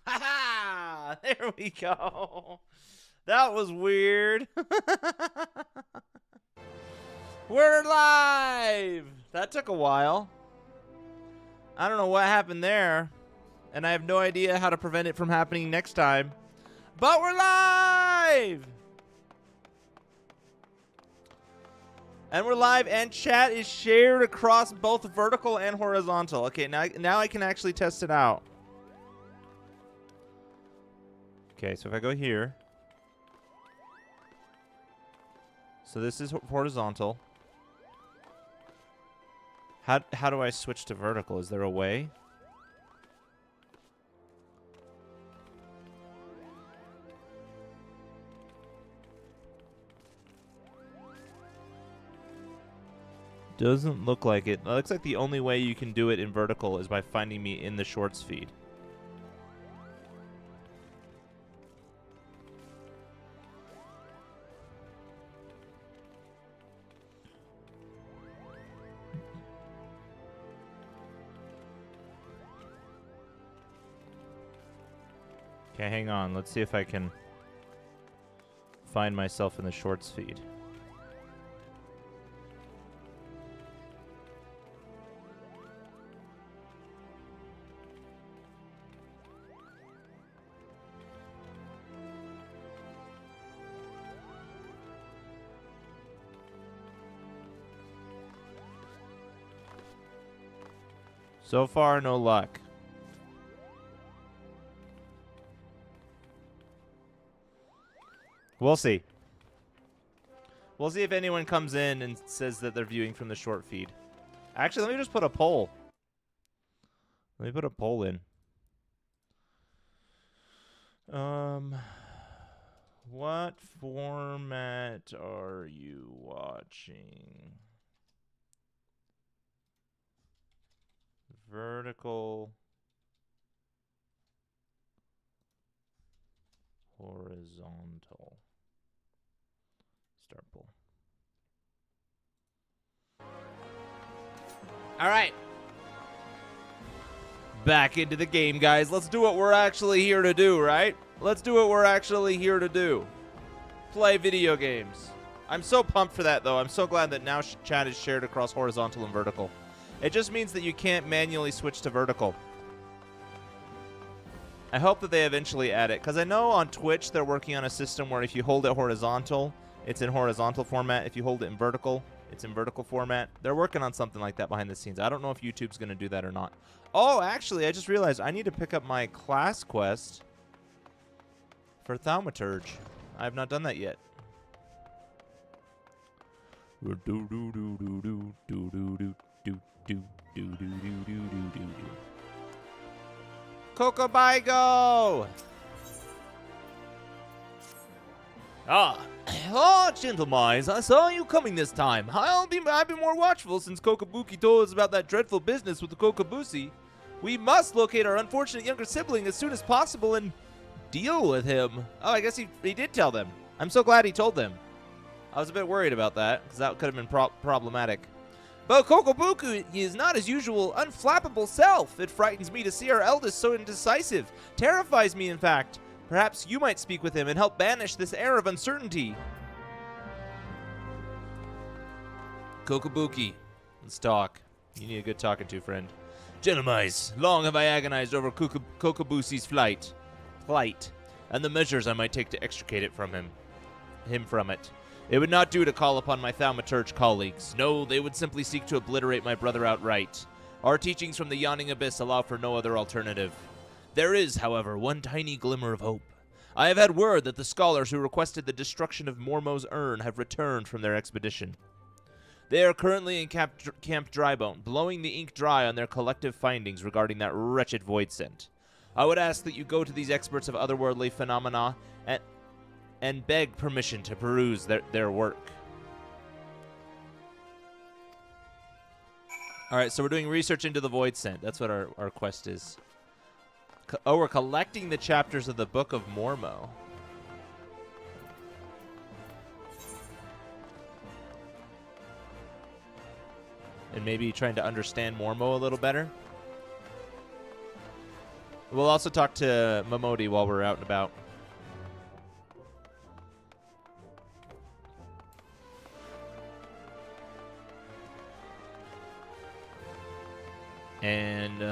Ha ha! There we go. That was weird. We're live! That took a while. I don't know what happened there. And I have no idea how to prevent it from happening next time. But we're live! And we're live, and chat is shared across both vertical and horizontal. Okay, now I can actually test it out. Okay, so if I go here. So this is horizontal. How do I switch to vertical? Is there a way? Doesn't look like it. It looks like the only way you can do it in vertical is by finding me in the shorts feed. Okay, hang on. Let's see if I can find myself in the shorts feed. So far, no luck. We'll see. We'll see if anyone comes in and says that they're viewing from the short feed. Actually, let me just put a poll. Let me put a poll in. What format are you watching? Vertical. Horizontal. Start poll. All right. Back into the game, guys. Let's do what we're actually here to do, right? Let's do what we're actually here to do. Play video games. I'm so pumped for that, though. I'm so glad that now chat is shared across horizontal and vertical. It just means that you can't manually switch to vertical. I hope that they eventually add it, because I know on Twitch they're working on a system where if you hold it horizontal, it's in horizontal format. If you hold it in vertical, it's in vertical format. They're working on something like that behind the scenes. I don't know if YouTube's going to do that or not. Oh, actually, I just realized I need to pick up my class quest for Thaumaturge. I have not done that yet. Kokobigo! Oh, gentlemen, I saw you coming this time. I've been more watchful since Kokobuki told us about that dreadful business with the Kokobusi. We must locate our unfortunate younger sibling as soon as possible and deal with him. Oh, I guess he did tell them. I'm so glad he told them. I was a bit worried about that, because that could have been problematic. But Kokobuku is not his usual unflappable self. It frightens me to see our eldest so indecisive. Terrifies me, in fact. Perhaps you might speak with him and help banish this air of uncertainty. Kokobuki, let's talk. You need a good talking to, friend. Gentlemen, long have I agonized over Kokobusi's plight, and the measures I might take to extricate it from him from it. It would not do to call upon my Thaumaturge colleagues. No, they would simply seek to obliterate my brother outright. Our teachings from the Yawning Abyss allow for no other alternative. There is, however, one tiny glimmer of hope. I have had word that the scholars who requested the destruction of Mormo's urn have returned from their expedition. They are currently in Camp Drybone, blowing the ink dry on their collective findings regarding that wretched void scent. I would ask that you go to these experts of otherworldly phenomena and beg permission to peruse their work. All right, so we're doing research into the void scent. That's what our quest is. We're collecting the chapters of the Book of Mormo. And maybe trying to understand Mormo a little better. We'll also talk to Momodi while we're out and about. And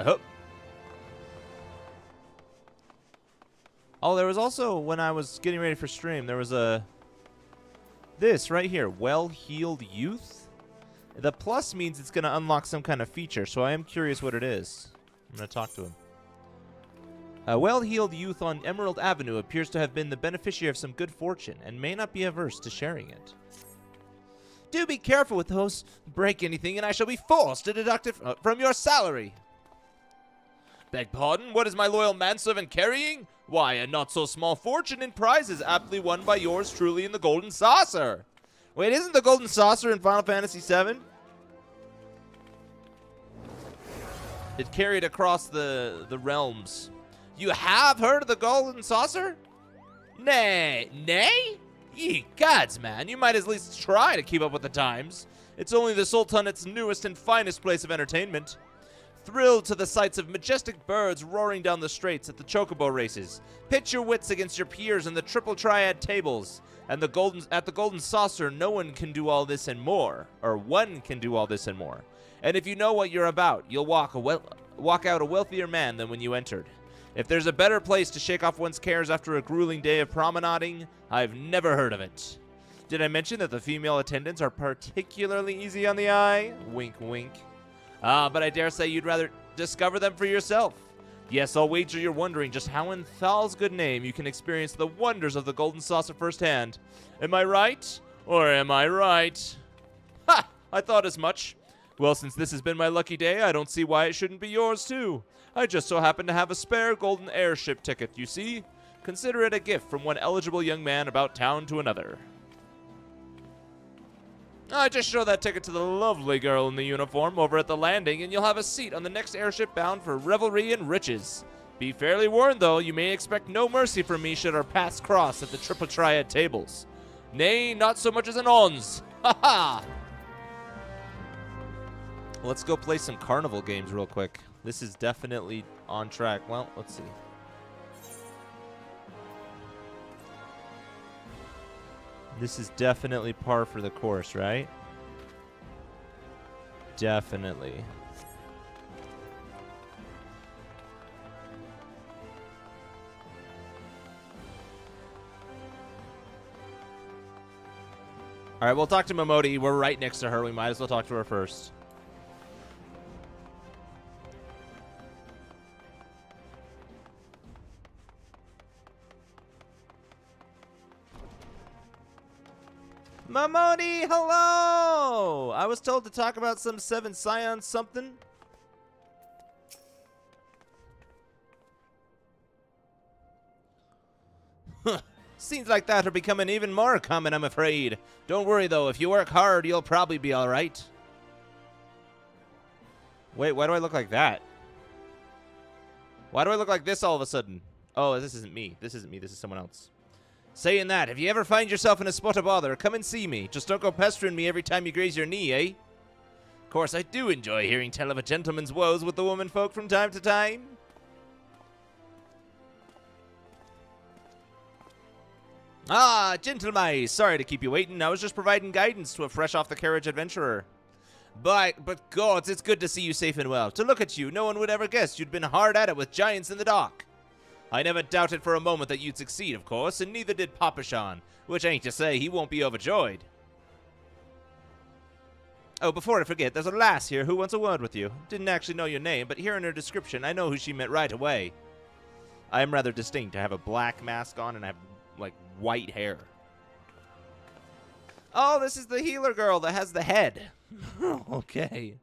oh, there was also, when I was getting ready for stream, there was this right here, well-healed youth. The plus means it's going to unlock some kind of feature, so I am curious what it is. I'm going to talk to him. A well-healed youth on Emerald Avenue appears to have been the beneficiary of some good fortune and may not be averse to sharing it. Do be careful with those. Break anything and I shall be forced to deduct it from your salary. Beg pardon? What is my loyal manservant carrying? Why, a not-so-small fortune in prizes aptly won by yours truly in the Golden Saucer. Wait, isn't the Golden Saucer in Final Fantasy VII? It carried across the realms. You have heard of the Golden Saucer? Nay? Ye gods, man, you might at least try to keep up with the times. It's only the Sultanate's newest and finest place of entertainment. Thrilled to the sights of majestic birds roaring down the straits at the chocobo races. Pit your wits against your peers in the triple triad tables. And at the Golden Saucer, no one can do all this and more. Or one can do all this and more. And if you know what you're about, you'll walk out a wealthier man than when you entered. If there's a better place to shake off one's cares after a grueling day of promenading, I've never heard of it. Did I mention that the female attendants are particularly easy on the eye? Wink, wink. But I dare say you'd rather discover them for yourself. Yes, I'll wager you're wondering just how in Thal's good name you can experience the wonders of the Golden Saucer firsthand. Am I right? Or am I right? Ha! I thought as much. Well, since this has been my lucky day, I don't see why it shouldn't be yours, too. I just so happen to have a spare golden airship ticket, you see? Consider it a gift from one eligible young man about town to another. Just show that ticket to the lovely girl in the uniform over at the landing, and you'll have a seat on the next airship bound for revelry and riches. Be fairly warned, though, you may expect no mercy from me should our paths cross at the triple triad tables. Nay, not so much as an ons. Ha ha! Let's go play some carnival games real quick. This is definitely on track. Well, let's see. This is definitely par for the course, right? Definitely. All right, we'll talk to Momodi. We're right next to her. We might as well talk to her first. Momodi, hello! I was told to talk about some Scions something. Scenes like that are becoming even more common, I'm afraid. Don't worry, though. If you work hard, you'll probably be all right. Wait, why do I look like that? Why do I look like this all of a sudden? Oh, this isn't me. This isn't me. This is someone else. Saying that, if you ever find yourself in a spot of bother, come and see me. Just don't go pestering me every time you graze your knee, eh? Of course, I do enjoy hearing tell of a gentleman's woes with the woman folk from time to time. Ah, gentlemen, sorry to keep you waiting. I was just providing guidance to a fresh-off-the-carriage adventurer. But gods, it's good to see you safe and well. To look at you, no one would ever guess you'd been hard at it with giants in the dock. I never doubted for a moment that you'd succeed, of course, and neither did Papashan, which ain't to say he won't be overjoyed. Oh, before I forget, there's a lass here who wants a word with you. Didn't actually know your name, but hearing her description, I know who she meant right away. I am rather distinct. I have a black mask on, and I have, like, white hair. Oh, this is the healer girl that has the head. Okay.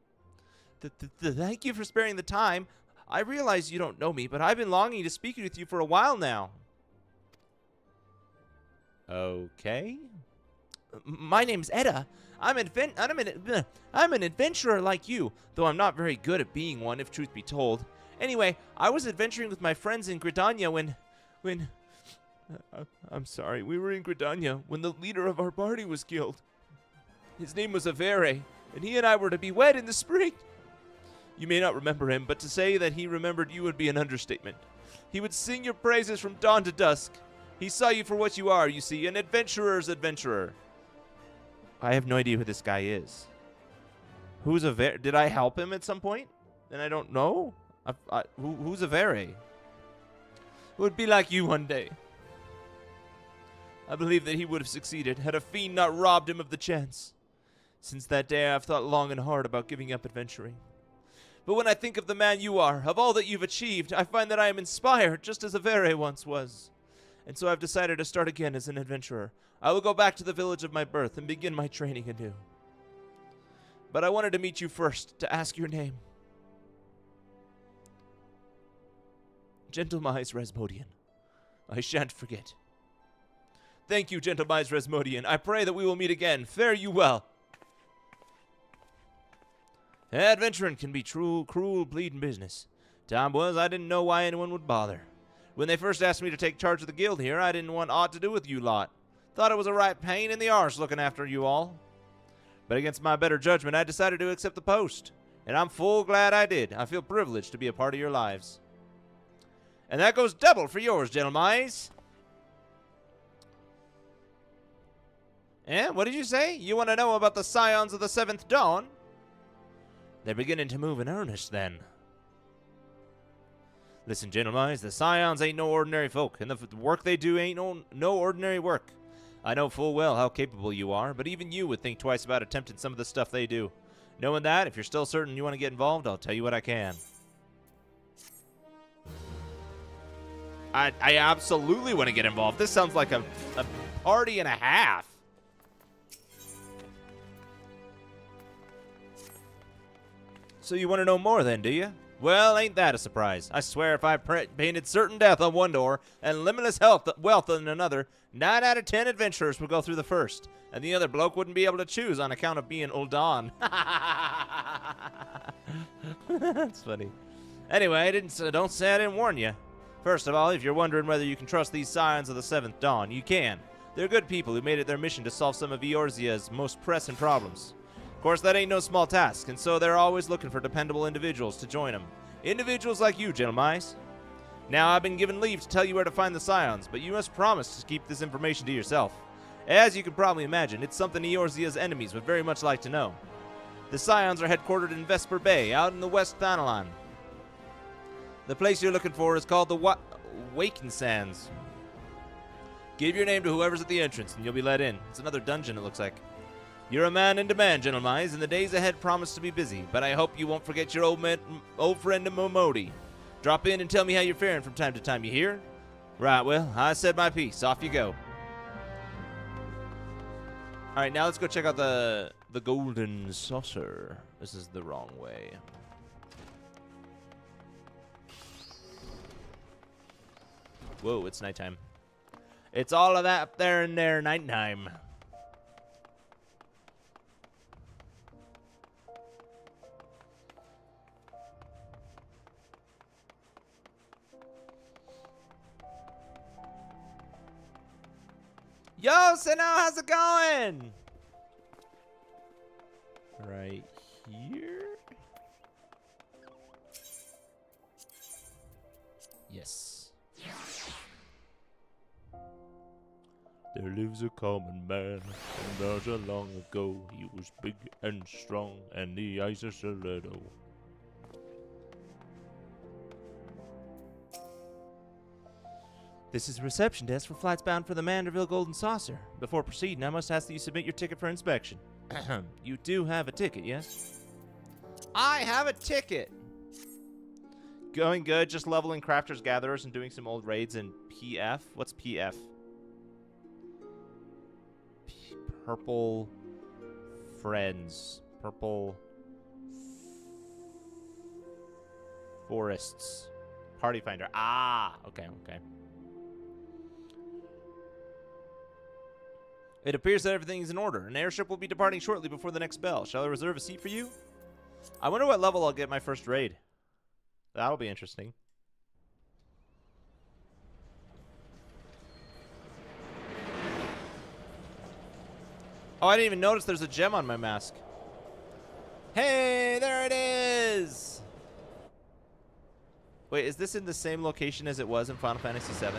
Thank you for sparing the time. I realize you don't know me, but I've been longing to speak with you for a while now. Okay. My name's Edda. I'm an adventurer like you, though I'm not very good at being one, if truth be told. Anyway, I was adventuring with my friends in Gridania when I'm sorry, we were in Gridania when the leader of our party was killed. His name was Avere, and he and I were to be wed in the spring. You may not remember him, but to say that he remembered you would be an understatement. He would sing your praises from dawn to dusk. He saw you for what you are, you see, an adventurer's adventurer. I have no idea who this guy is. Who's a Did I help him at some point? And I don't know? Who's a It would be like you one day. I believe that he would have succeeded had a fiend not robbed him of the chance. Since that day, I've thought long and hard about giving up adventuring. But when I think of the man you are, of all that you've achieved, I find that I am inspired, just as a once was. And so I've decided to start again as an adventurer. I will go back to the village of my birth and begin my training anew. But I wanted to meet you first, to ask your name. Gentle-Mise Resmodian. I shan't forget. Thank you, Gentle-Mise Resmodian. I pray that we will meet again. Fare you well. Adventuring can be cruel, bleeding business. Time was, I didn't know why anyone would bother. When they first asked me to take charge of the guild here, I didn't want aught to do with you lot. Thought it was a right pain in the arse looking after you all. But against my better judgment, I decided to accept the post. And I'm full glad I did. I feel privileged to be a part of your lives. And that goes double for yours, Gentle-Mise. What did you say? You want to know about the Scions of the Seventh Dawn? They're beginning to move in earnest, then. Listen, Gentle-Mise, the Scions ain't no ordinary folk, and the work they do ain't no ordinary work. I know full well how capable you are, but even you would think twice about attempting some of the stuff they do. Knowing that, if you're still certain you want to get involved, I'll tell you what I can. I absolutely want to get involved. This sounds like a party and a half. So you want to know more then, do you? Well, ain't that a surprise? I swear if I painted certain death on one door and limitless wealth on another, 9 out of 10 adventurers would go through the first, and the other bloke wouldn't be able to choose on account of being Ul'Dan. That's funny. Anyway, don't say I didn't warn you. First of all, if you're wondering whether you can trust these Scions of the Seventh Dawn, you can. They're good people who made it their mission to solve some of Eorzea's most pressing problems. Of course, that ain't no small task, and so they're always looking for dependable individuals to join them. Individuals like you, Gentle-Mise. Now, I've been given leave to tell you where to find the Scions, but you must promise to keep this information to yourself. As you can probably imagine, it's something Eorzea's enemies would very much like to know. The Scions are headquartered in Vesper Bay, out in the West Thanalan. The place you're looking for is called the Waken Sands. Give your name to whoever's at the entrance, and you'll be let in. It's another dungeon, it looks like. You're a man in demand, Gentle-Mise, and the days ahead promise to be busy, but I hope you won't forget your old friend Momodi. Drop in and tell me how you're faring from time to time, you hear? Right, well, I said my piece. Off you go. Alright, now let's go check out the Golden Saucer. This is the wrong way. Whoa, it's nighttime. It's all of that up there in there, nighttime. Yo, Sino, how's it going? Right here? Yes. There lives a common man, and there's a long ago. He was big and strong, and the eyes are stiletto. This is a reception desk for flights bound for the Manderville Golden Saucer. Before proceeding, I must ask that you submit your ticket for inspection. You do have a ticket, yes? I have a ticket! Going good, just leveling Crafters Gatherers and doing some old raids in PF. What's PF? Purple Friends. Purple Forests. Party Finder. Ah! Okay, okay. It appears that everything is in order. An airship will be departing shortly before the next bell. Shall I reserve a seat for you? I wonder what level I'll get my first raid. That'll be interesting. Oh, I didn't even notice there's a gem on my mask. Hey, there it is! Wait, is this in the same location as it was in Final Fantasy VII?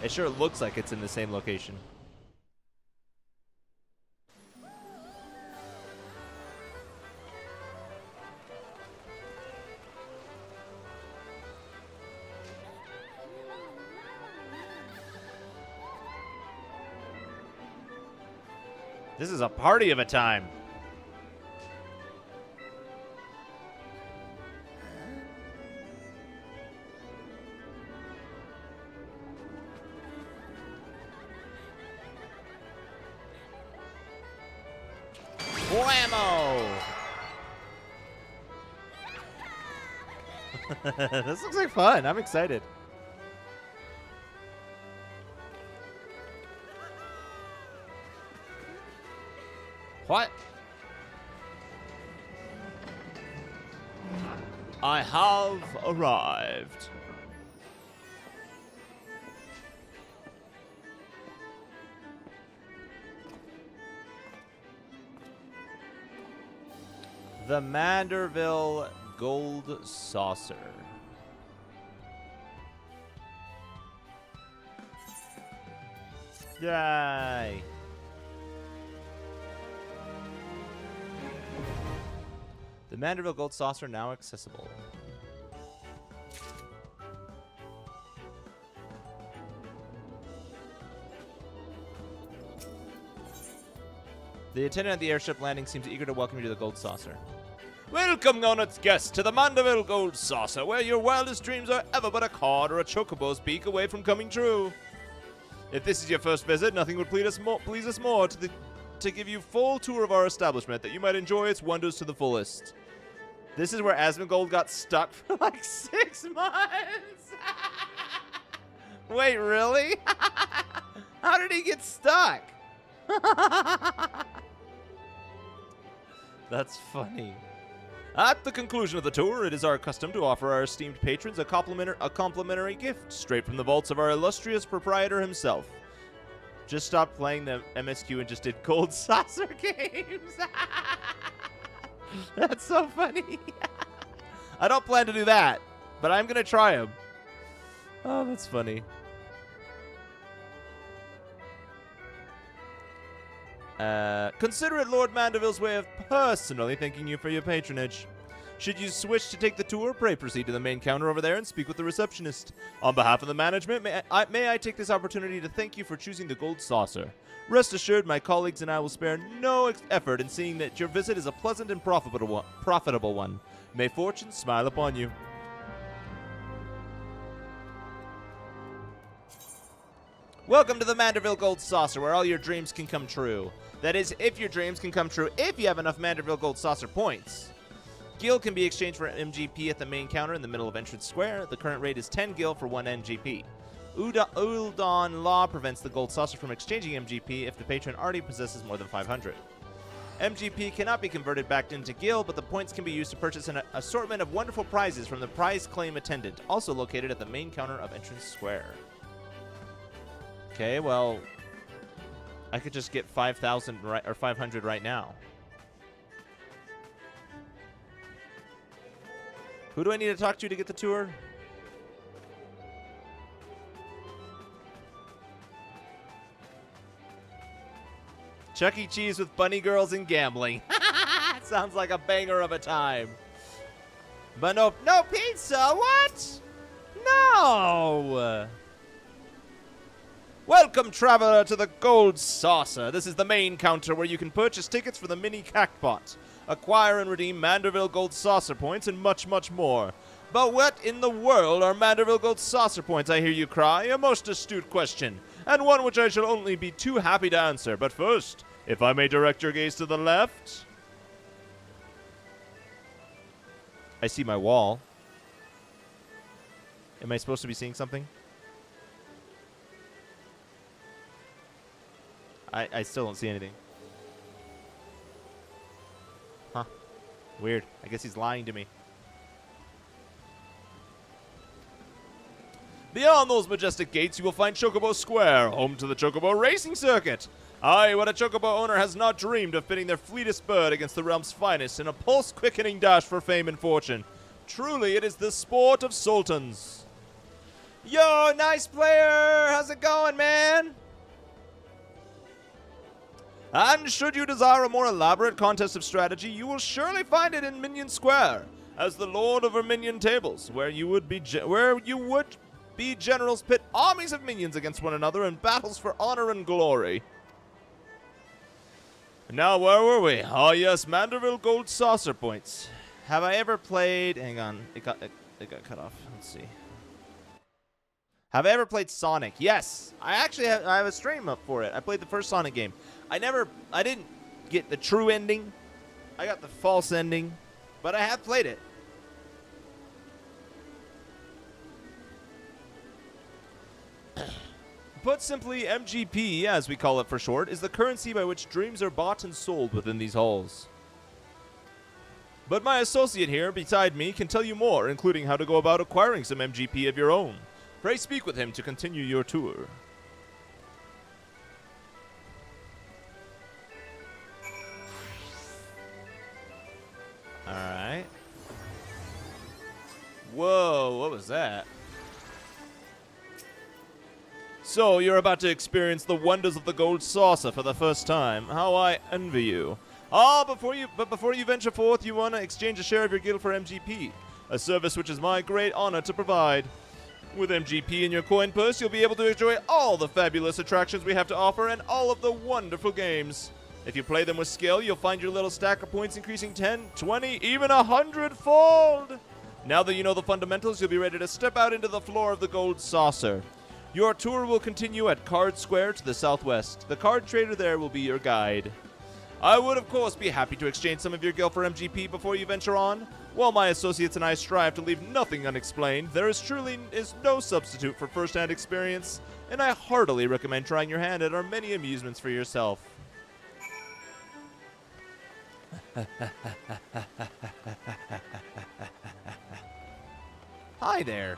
It sure looks like it's in the same location. This is a party of a time. Whammo! This looks like fun. I'm excited. What? I have arrived. The Manderville Gold Saucer. Yay! The Manderville Gold Saucer now accessible. The attendant at the airship landing seems eager to welcome you to the Gold Saucer. Welcome, honoured guests, to the Manderville Gold Saucer, where your wildest dreams are ever but a card or a chocobo's beak away from coming true. If this is your first visit, nothing would please us more to give you full tour of our establishment, that you might enjoy its wonders to the fullest. This is where Asmongold got stuck for like 6 months. Wait, really? How did he get stuck? That's funny. At the conclusion of the tour, it is our custom to offer our esteemed patrons a complimentary gift straight from the vaults of our illustrious proprietor himself. Just stopped playing the MSQ and just did Gold Saucer games. That's so funny. I don't plan to do that, but I'm going to try them. Oh, that's funny. Consider it Lord Manderville's way of personally thanking you for your patronage. Should you wish to take the tour, pray proceed to the main counter over there and speak with the receptionist. On behalf of the management, may I take this opportunity to thank you for choosing the Gold Saucer. Rest assured, my colleagues and I will spare no effort in seeing that your visit is a pleasant and profitable one. May fortune smile upon you. Welcome to the Manderville Gold Saucer, where all your dreams can come true. That is, if your dreams can come true if you have enough Manderville Gold Saucer points. Gil can be exchanged for an MGP at the main counter in the middle of Entrance Square. The current rate is 10 Gil for 1 MGP. Uldan Law prevents the Gold Saucer from exchanging MGP if the patron already possesses more than 500. MGP cannot be converted back into Gil, but the points can be used to purchase an assortment of wonderful prizes from the prize claim attendant, also located at the main counter of Entrance Square. Okay, well, I could just get 5,000 or 500 right now. Who do I need to talk to get the tour? Chuck E. Cheese with bunny girls and gambling. Sounds like a banger of a time. But no pizza, what? No! Welcome, traveler, to the Gold Saucer. This is the main counter where you can purchase tickets for the mini Cactbot, acquire and redeem Manderville Gold Saucer points, and much, much more. But what in the world are Manderville Gold Saucer points, I hear you cry? A most astute question, and one which I shall only be too happy to answer. But first, if I may direct your gaze to the left. I see my wall. Am I supposed to be seeing something? I still don't see anything. Huh. Weird. I guess he's lying to me. Beyond those majestic gates, you will find Chocobo Square, home to the Chocobo Racing Circuit. Aye, what a Chocobo owner has not dreamed of pitting their fleetest bird against the realm's finest in a pulse-quickening dash for fame and fortune. Truly, it is the sport of sultans. Yo, nice player! How's it going, man? And should you desire a more elaborate contest of strategy, you will surely find it in Minion Square, as the lord over minion tables, where you would be generals pit armies of minions against one another in battles for honor and glory. Now, where were we? Oh yes, Manderville Gold Saucer Points. Have I ever played? Hang on, it got cut off. Let's see. Have I ever played Sonic? Yes, I have a stream up for it. I played the first Sonic game. I didn't get the true ending. I got the false ending, but I have played it. Put simply, MGP, as we call it for short, is the currency by which dreams are bought and sold within these halls. But my associate here, beside me, can tell you more, including how to go about acquiring some MGP of your own. Pray speak with him to continue your tour. Alright. Whoa, what was that? So, you're about to experience the wonders of the gold saucer for the first time. How I envy you. Before you venture forth, you want to exchange a share of your guild for MGP, a service which is my great honor to provide. With MGP in your coin purse, you'll be able to enjoy all the fabulous attractions we have to offer and all of the wonderful games. If you play them with skill, you'll find your little stack of points increasing 10, 20, even 100-fold. Now that you know the fundamentals, you'll be ready to step out into the floor of the gold saucer. Your tour will continue at Card Square to the southwest. The card trader there will be your guide. I would, of course, be happy to exchange some of your gil for MGP before you venture on. While my associates and I strive to leave nothing unexplained, there truly is no substitute for first-hand experience, and I heartily recommend trying your hand at our many amusements for yourself. Hi there.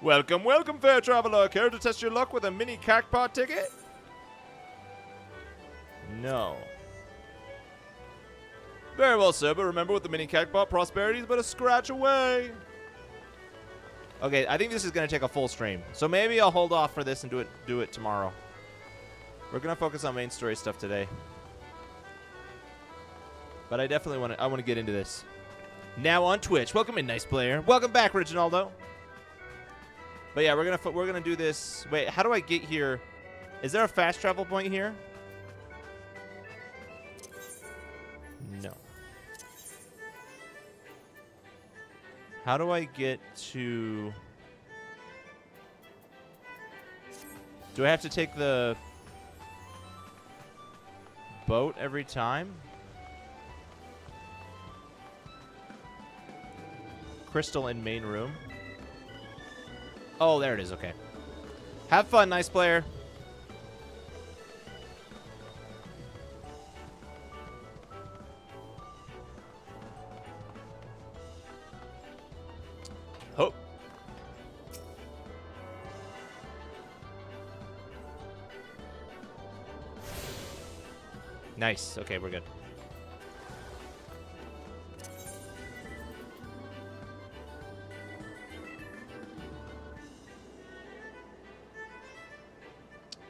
Welcome, welcome, fair traveler. Care to test your luck with a mini cackpot ticket? No. Very well, sir, but remember with the mini cackpot, prosperity is but a scratch away. Okay, I think this is going to take a full stream, so maybe I'll hold off for this and do it tomorrow. We're going to focus on main story stuff today. But I definitely want to get into this. Now on Twitch. Welcome in, nice player. Welcome back, Reginaldo. But yeah, we're gonna do this. Wait, how do I get here? Is there a fast travel point here? No. How do I get to... Do I have to take the boat every time? Crystal in main room. Oh, there it is. Okay. Have fun, nice player. Oh. Nice. Okay, we're good.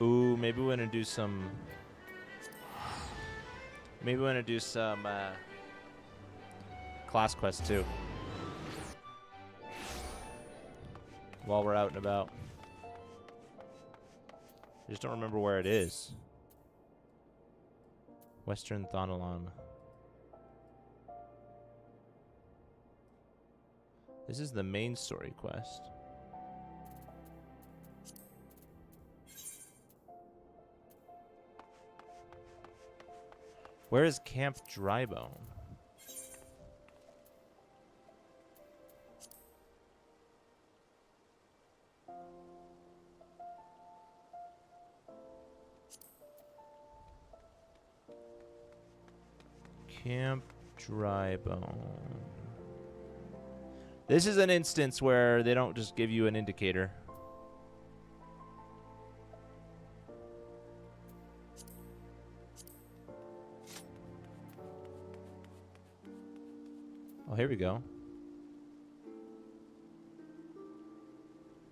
Ooh, maybe we want to do some... Maybe we want to do some class quests too. While we're out and about. I just don't remember where it is. Western Thonalon. This is the main story quest. Where is Camp Drybone? Camp Drybone. This is an instance where they don't just give you an indicator. Oh, here we go.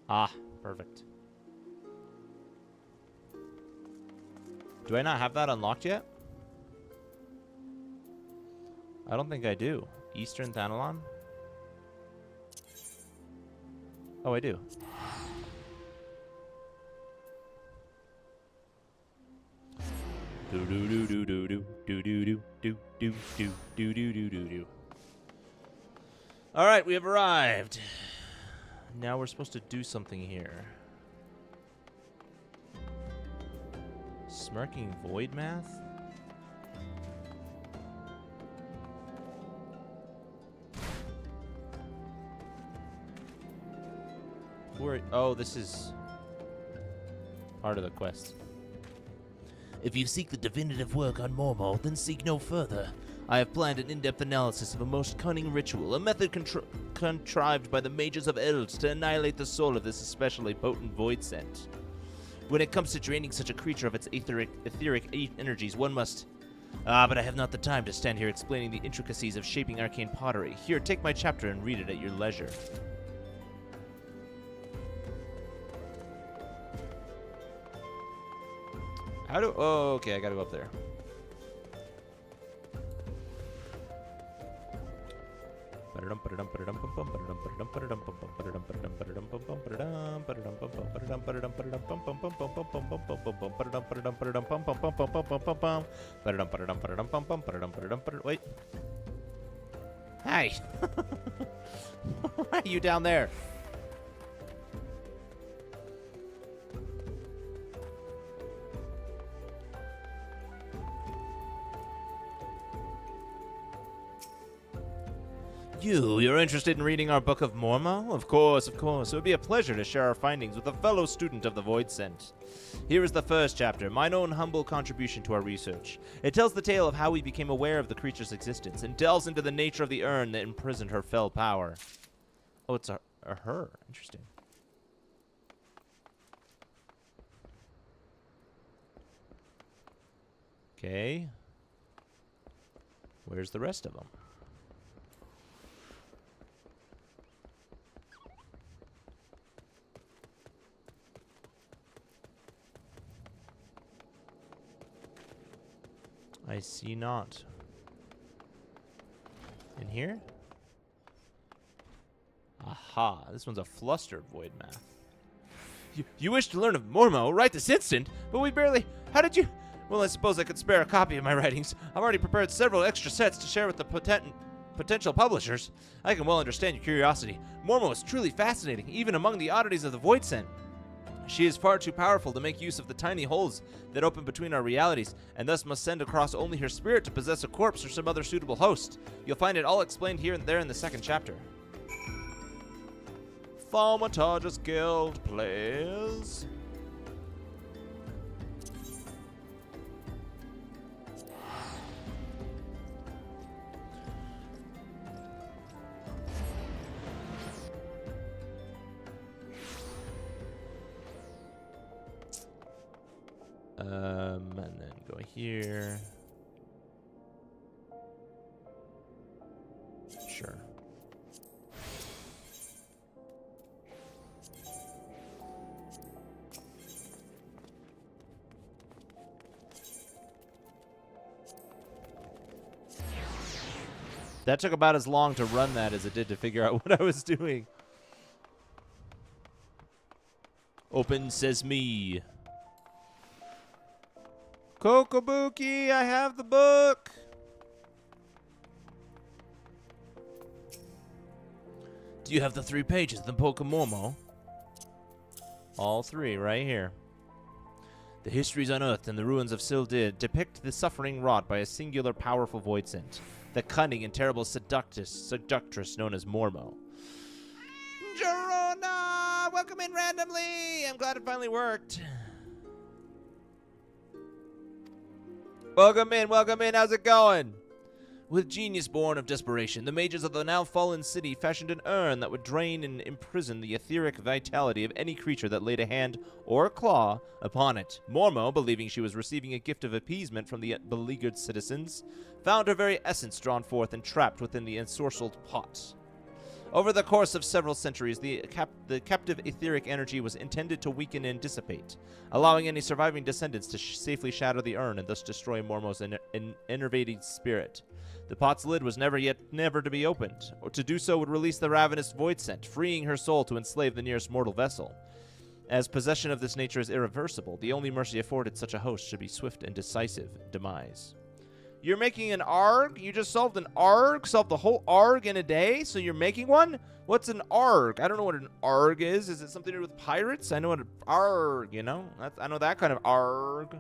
Ah, perfect. Do I not have that unlocked yet? I don't think I do. Eastern Thanalon? Oh, I do. Do do do do do do do do do do do do do do do do. All right, we have arrived. Now we're supposed to do something here. Smirking void math? Oh, this is part of the quest. If you seek the definitive work on Mormo, then seek no further. I have planned an in-depth analysis of a most cunning ritual, a method contrived by the mages of Eld to annihilate the soul of this especially potent void scent. When it comes to draining such a creature of its etheric energies, one must... but I have not the time to stand here explaining the intricacies of shaping arcane pottery. Here, take my chapter and read it at your leisure. How do... Oh, okay, I gotta go up there. Wait. Hey! Why are you down there? You're interested in reading our Book of Mormo? Of course, of course. It would be a pleasure to share our findings with a fellow student of the Void Scent. Here is the first chapter, mine own humble contribution to our research. It tells the tale of how we became aware of the creature's existence and delves into the nature of the urn that imprisoned her fell power. Oh, it's a her. Interesting. Okay. Where's the rest of them? I see not. In here? Aha, this one's a flustered void math. You wish to learn of Mormo right this instant, but we barely... How did you... Well, I suppose I could spare a copy of my writings. I've already prepared several extra sets to share with the potential publishers. I can well understand your curiosity. Mormo is truly fascinating, even among the oddities of the Void Scent. She is far too powerful to make use of the tiny holes that open between our realities, and thus must send across only her spirit to possess a corpse or some other suitable host. You'll find it all explained here and there in the second chapter. Thaumaturgus Guild players. And then go here. Sure. That took about as long to run that as it did to figure out what I was doing. Open Sesame. Kokobuki, I have the book. Do you have the 3 pages of the Book of Mormo? All 3 right here. The histories unearthed in the ruins of Sildid depict the suffering wrought by a singular powerful void scent, the cunning and terrible seductress known as Mormo. Jerona, welcome in randomly. I'm glad it finally worked. Welcome in, welcome in. How's it going? With genius born of desperation, the mages of the now fallen city fashioned an urn that would drain and imprison the etheric vitality of any creature that laid a hand or claw upon it. Mormo, believing she was receiving a gift of appeasement from the beleaguered citizens, found her very essence drawn forth and trapped within the ensorcelled pot. Over the course of several centuries, the captive etheric energy was intended to weaken and dissipate, allowing any surviving descendants to safely shatter the urn and thus destroy Mormo's enervating spirit. The pot's lid was never to be opened, or to do so would release the ravenous void scent, freeing her soul to enslave the nearest mortal vessel. As possession of this nature is irreversible, the only mercy afforded such a host should be swift and decisive demise. You're making an ARG? You just solved an ARG? Solved the whole ARG in a day? So you're making one? What's an ARG? I don't know what an ARG is. Is it something to do with pirates? I know what an ARG, you know? I know that kind of ARG.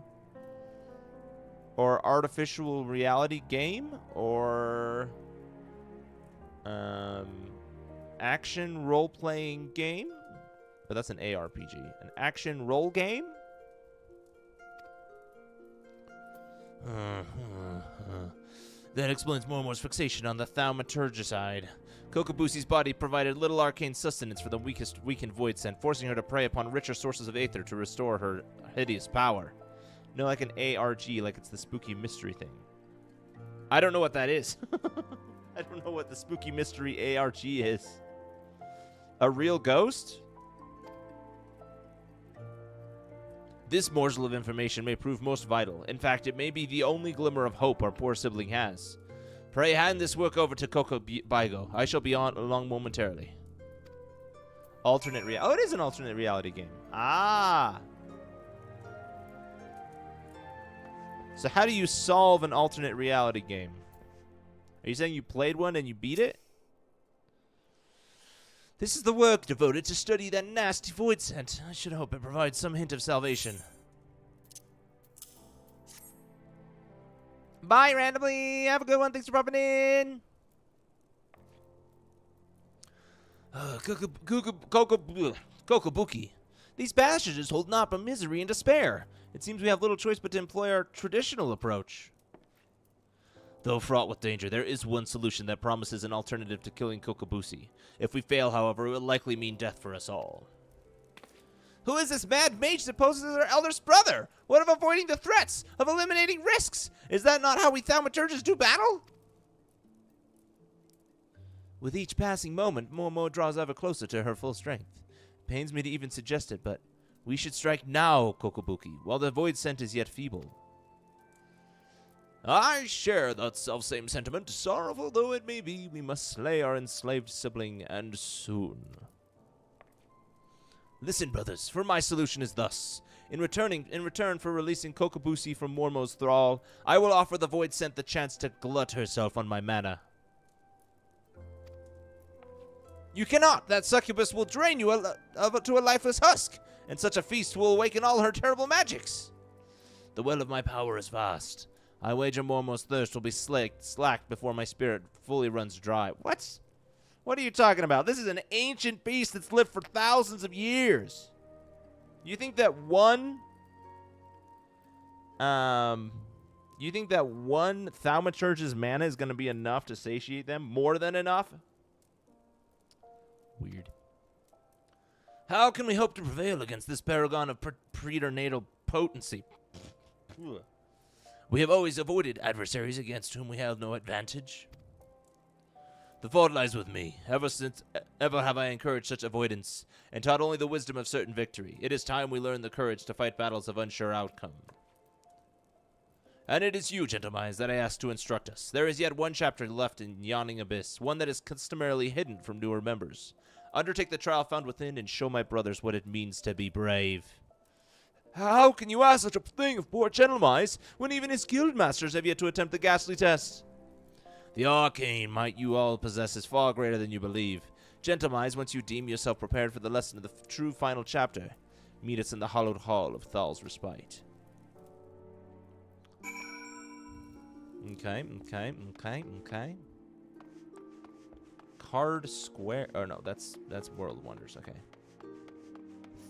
Or artificial reality game? Or action role-playing game? But that's an ARPG. An action role game? That explains Mormo's fixation on the thaumaturgicide. Kokobusi's body provided little arcane sustenance for the weakened void scent, forcing her to prey upon richer sources of aether to restore her hideous power. No, like an ARG, like it's the spooky mystery thing. I don't know what that is. I don't know what the spooky mystery ARG is. A real ghost? This morsel of information may prove most vital. In fact, it may be the only glimmer of hope our poor sibling has. Pray hand this work over to Coco Baigo. I shall be along momentarily. Alternate reality. Oh, it is an alternate reality game. Ah. So how do you solve an alternate reality game? Are you saying you played one and you beat it? This is the work devoted to study that nasty void scent. I should hope it provides some hint of salvation. Bye, randomly. Have a good one. Thanks for popping in. Kokobuki. These bastards hold naught but misery and despair. It seems we have little choice but to employ our traditional approach. Though fraught with danger, there is one solution that promises an alternative to killing Kokobusi. If we fail, however, it will likely mean death for us all. Who is this mad mage that poses as our eldest brother? What of avoiding the threats? Of eliminating risks? Is that not how we thaumaturges do battle? With each passing moment, Momo draws ever closer to her full strength. It pains me to even suggest it, but we should strike now, Kokobuki, while the void scent is yet feeble. I share that selfsame sentiment. Sorrowful though it may be, we must slay our enslaved sibling, and soon. Listen, brothers, for my solution is thus. In return for releasing Kokobusi from Mormo's thrall, I will offer the void scent the chance to glut herself on my mana. You cannot! That succubus will drain you to a lifeless husk, and such a feast will awaken all her terrible magics. The well of my power is vast. I wager Mormo's thirst will be slacked before my spirit fully runs dry. What? What are you talking about? This is an ancient beast that's lived for thousands of years. You think that one thaumaturge's mana is going to be enough to satiate them? More than enough? Weird. How can we hope to prevail against this paragon of preternatal potency? We have always avoided adversaries against whom we have no advantage. The fault lies with me. Ever have I encouraged such avoidance, and taught only the wisdom of certain victory. It is time we learn the courage to fight battles of unsure outcome. And it is you, gentlemen, that I ask to instruct us. There is yet one chapter left in Yawning Abyss, one that is customarily hidden from newer members. Undertake the trial found within, and show my brothers what it means to be brave. How can you ask such a thing of poor Gentlemais, when even his guildmasters have yet to attempt the ghastly test? The arcane might you all possess is far greater than you believe. Gentlemais, once you deem yourself prepared for the lesson of the true final chapter, meet us in the hallowed hall of Thal's Respite. Okay. Card Square. Oh no, that's World of Wonders. Okay.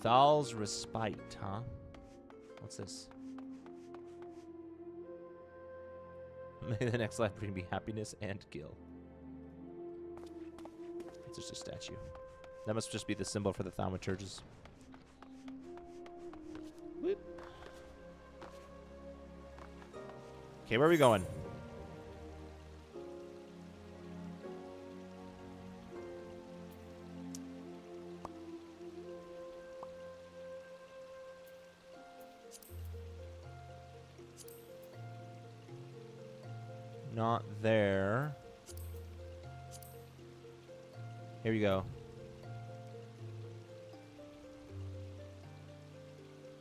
Thal's Respite, huh? What's this? May the next life bring me happiness and gil. It's just a statue. That must just be the symbol for the thaumaturges. Okay, where are we going? Not there. Here we go.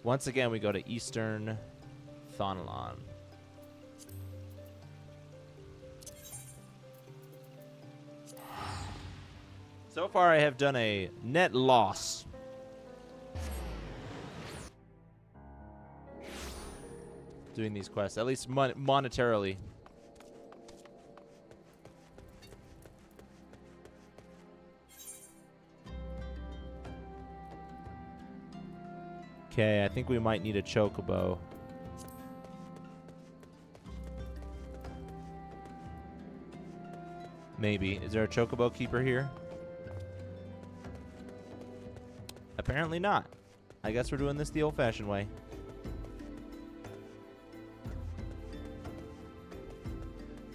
Once again, we go to Eastern Thonalon. So far, I have done a net loss. Doing these quests, at least monetarily. Okay, I think we might need a chocobo. Maybe. Is there a chocobo keeper here? Apparently not. I guess we're doing this the old-fashioned way.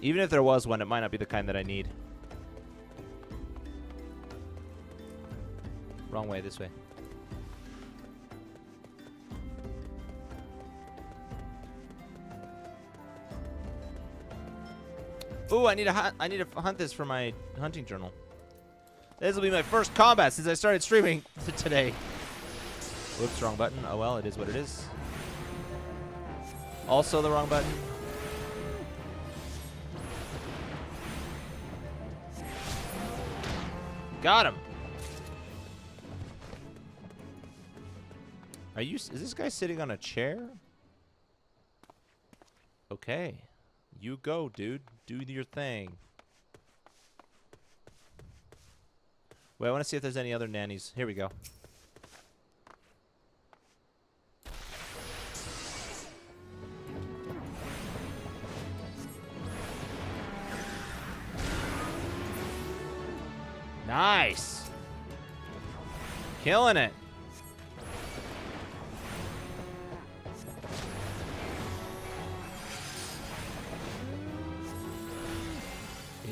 Even if there was one, it might not be the kind that I need. Wrong way, this way. Ooh, I need to hunt this for my hunting journal. This will be my first combat since I started streaming today. Whoops, wrong button. Oh well, it is what it is. Also the wrong button. Got him. Is this guy sitting on a chair? Okay. You go, dude. Do your thing. Wait, I want to see if there's any other nannies. Here we go. Nice. Killing it.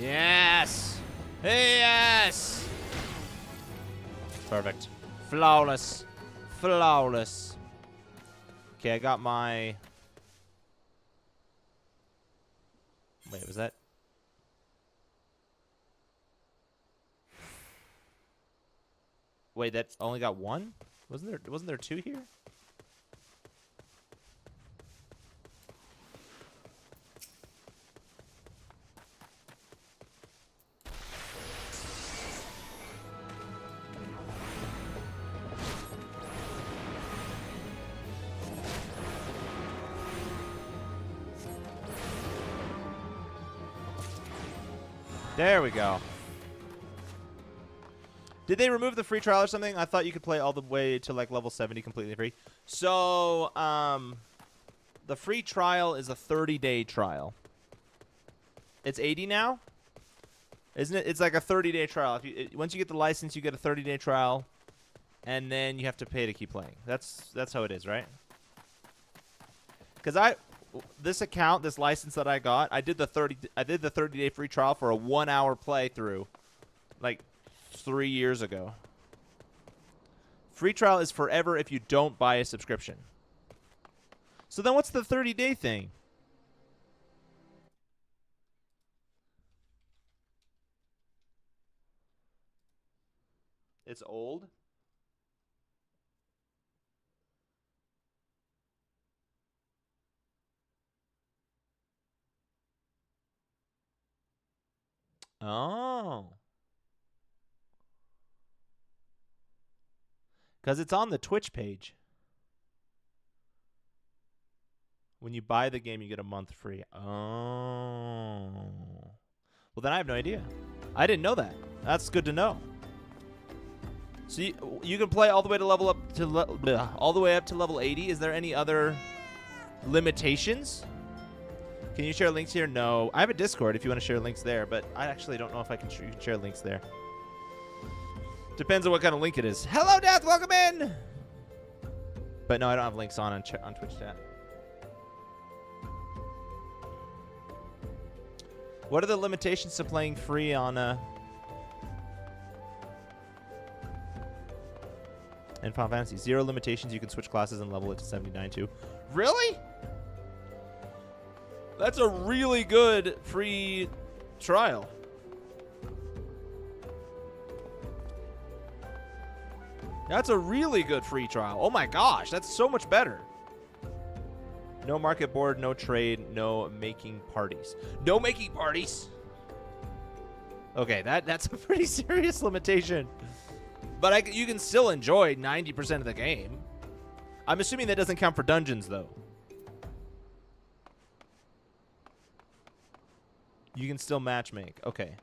Yes. Yes. Perfect. Flawless. Flawless. Okay, I got my... Wait, was that... Wait, that only got one? Wasn't there two here? There we go. Did they remove the free trial or something? I thought you could play all the way to like level 70 completely free. So, the free trial is a 30-day trial. It's 80 now, isn't it? It's like a 30-day trial. Once you get the license, you get a 30-day trial, and then you have to pay to keep playing. That's how it is, right? Because this account, this license that I got, I did the 30-day free trial for a 1-hour playthrough, like 3 years ago. Free trial is forever if you don't buy a subscription. So then what's the 30-day thing? It's old. Oh. Because it's on the Twitch page. When you buy the game, you get a month free. Oh. Well, then I have no idea. I didn't know that. That's good to know. So you can play all the way to level up to all the way up to level 80. Is there any other limitations? Can you share links here? No. I have a Discord if you want to share links there, but I actually don't know if I can you can share links there. Depends on what kind of link it is. Hello, Death. Welcome in. But no, I don't have links on Twitch chat. What are the limitations to playing free on in Final Fantasy? 0 limitations. You can switch classes and level it to 79 too. Really? That's a really good free trial. That's a really good free trial. Oh my gosh, that's so much better. No market board, no trade, no making parties. No making parties? Okay, that's a pretty serious limitation. But you can still enjoy 90% of the game. I'm assuming that doesn't count for dungeons, though. You can still matchmake. Okay.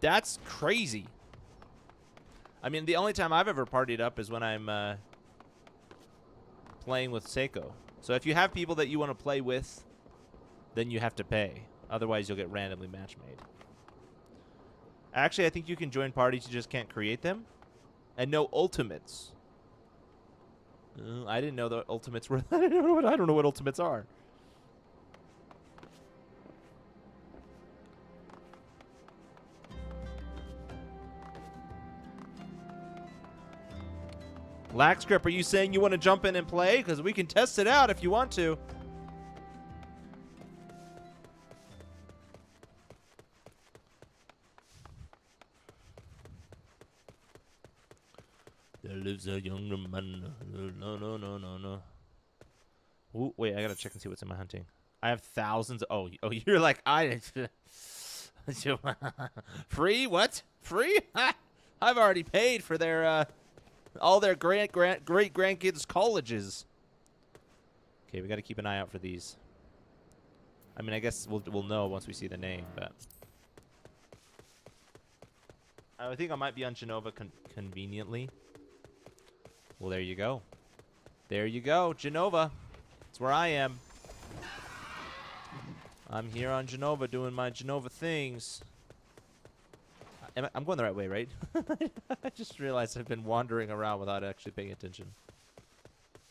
That's crazy. I mean, the only time I've ever partied up is when I'm playing with Seiko. So if you have people that you want to play with, then you have to pay. Otherwise, you'll get randomly match-made. Actually, I think you can join parties. You just can't create them. And no ultimates. I didn't know the ultimates were... I don't know what ultimates are. Laxgrip, are you saying you want to jump in and play? Because we can test it out if you want to. There lives a younger man. No. Ooh, wait, I gotta check and see what's in my hunting. I have thousands. Oh, you're like free? What? Free? I've already paid for their all their great grandkids' colleges. Okay, we got to keep an eye out for these. I mean, I guess we'll know once we see the name, but I think I might be on Genova conveniently. Well, there you go. There you go, Genova. That's where I am. I'm here on Genova doing my Genova things. I'm going the right way, right? I just realized I've been wandering around without actually paying attention.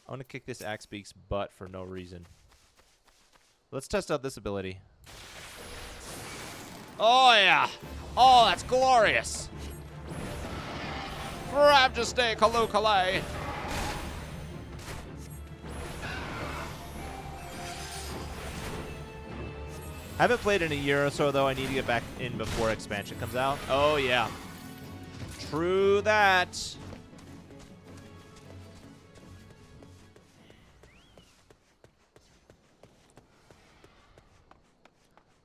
I want to kick this axe beak's butt for no reason. Let's test out this ability. Oh, yeah. Oh, that's glorious. Majesty Kalukale. Haven't played in a year or so, though. I need to get back in before expansion comes out. Oh, yeah. True that.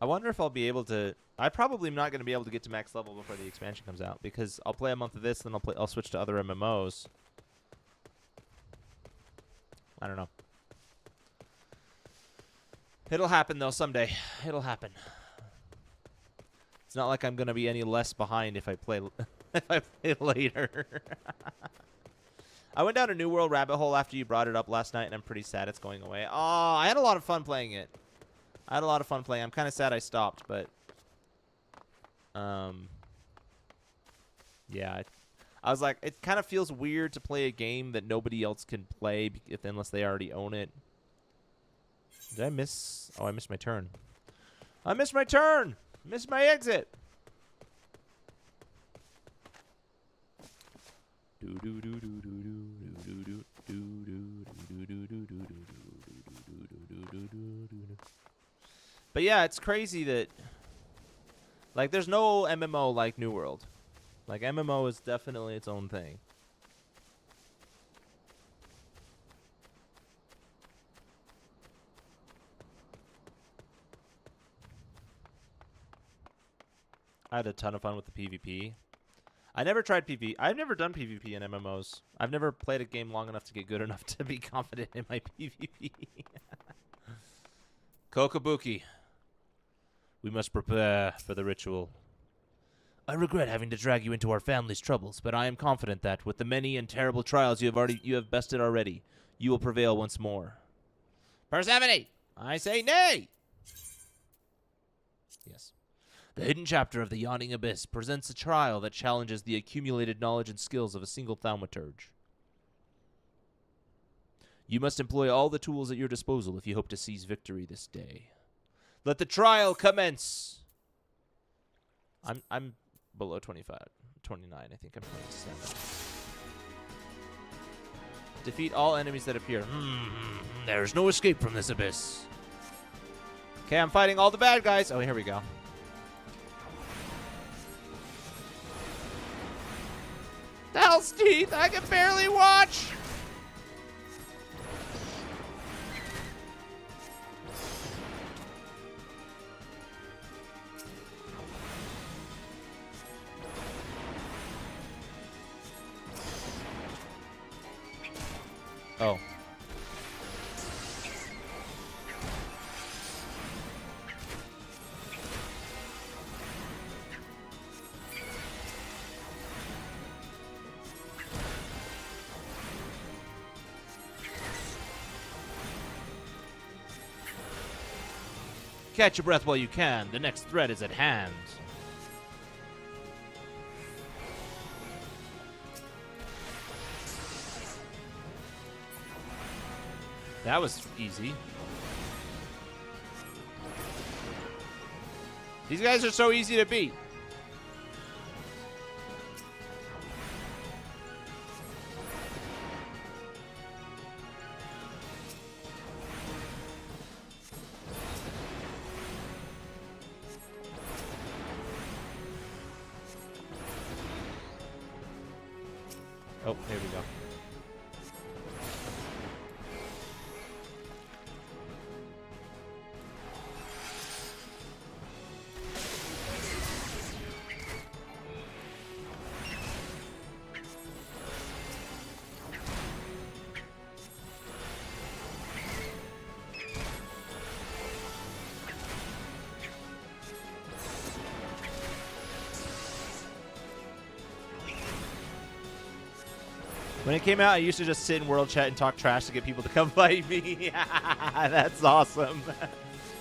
I wonder if I'll be able to... I probably am not going to be able to get to max level before the expansion comes out, because I'll play a month of this, then I'll switch to other MMOs. I don't know. It'll happen, though, someday. It'll happen. It's not like I'm going to be any less behind if I play later. I went down a New World rabbit hole after you brought it up last night, and I'm pretty sad it's going away. Oh, I had a lot of fun playing it. I'm kind of sad I stopped, but... yeah. I was like, it kind of feels weird to play a game that nobody else can play unless they already own it. Did I miss? Oh, I missed my turn. I missed my turn. Missed my exit. But yeah, it's crazy that like there's no MMO like New World. Like MMO is definitely its own thing. I had a ton of fun with the PvP. I never tried PvP. I've never done PvP in MMOs. I've never played a game long enough to get good enough to be confident in my PvP. Kokobuki. We must prepare for the ritual. I regret having to drag you into our family's troubles, but I am confident that, with the many and terrible trials you have bested already, you will prevail once more. Persephone! I say nay! Yes. The hidden chapter of the Yawning Abyss presents a trial that challenges the accumulated knowledge and skills of a single thaumaturge. You must employ all the tools at your disposal if you hope to seize victory this day. Let the trial commence! I'm below 25. 29, I think I'm 27. Defeat all enemies that appear. There's no escape from this abyss. Okay, I'm fighting all the bad guys. Oh, here we go. Hell's teeth! I can barely watch! Oh. Catch your breath while you can. The next threat is at hand. That was easy. These guys are so easy to beat. Oh, there we go. When it came out, I used to just sit in world chat and talk trash to get people to come fight me. That's awesome.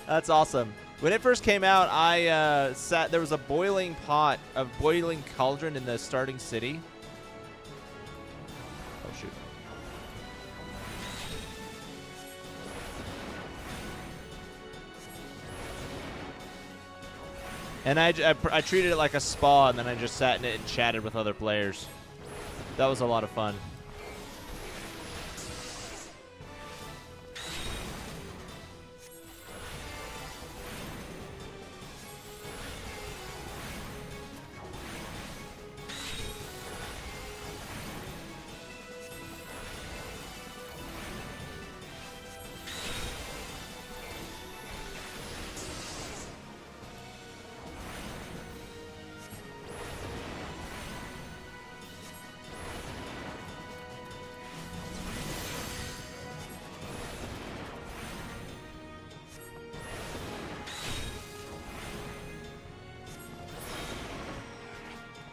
That's awesome. When it first came out, I sat. There was a boiling pot, a boiling cauldron in the starting city. Oh shoot! And I treated it like a spa, and then I just sat in it and chatted with other players. That was a lot of fun.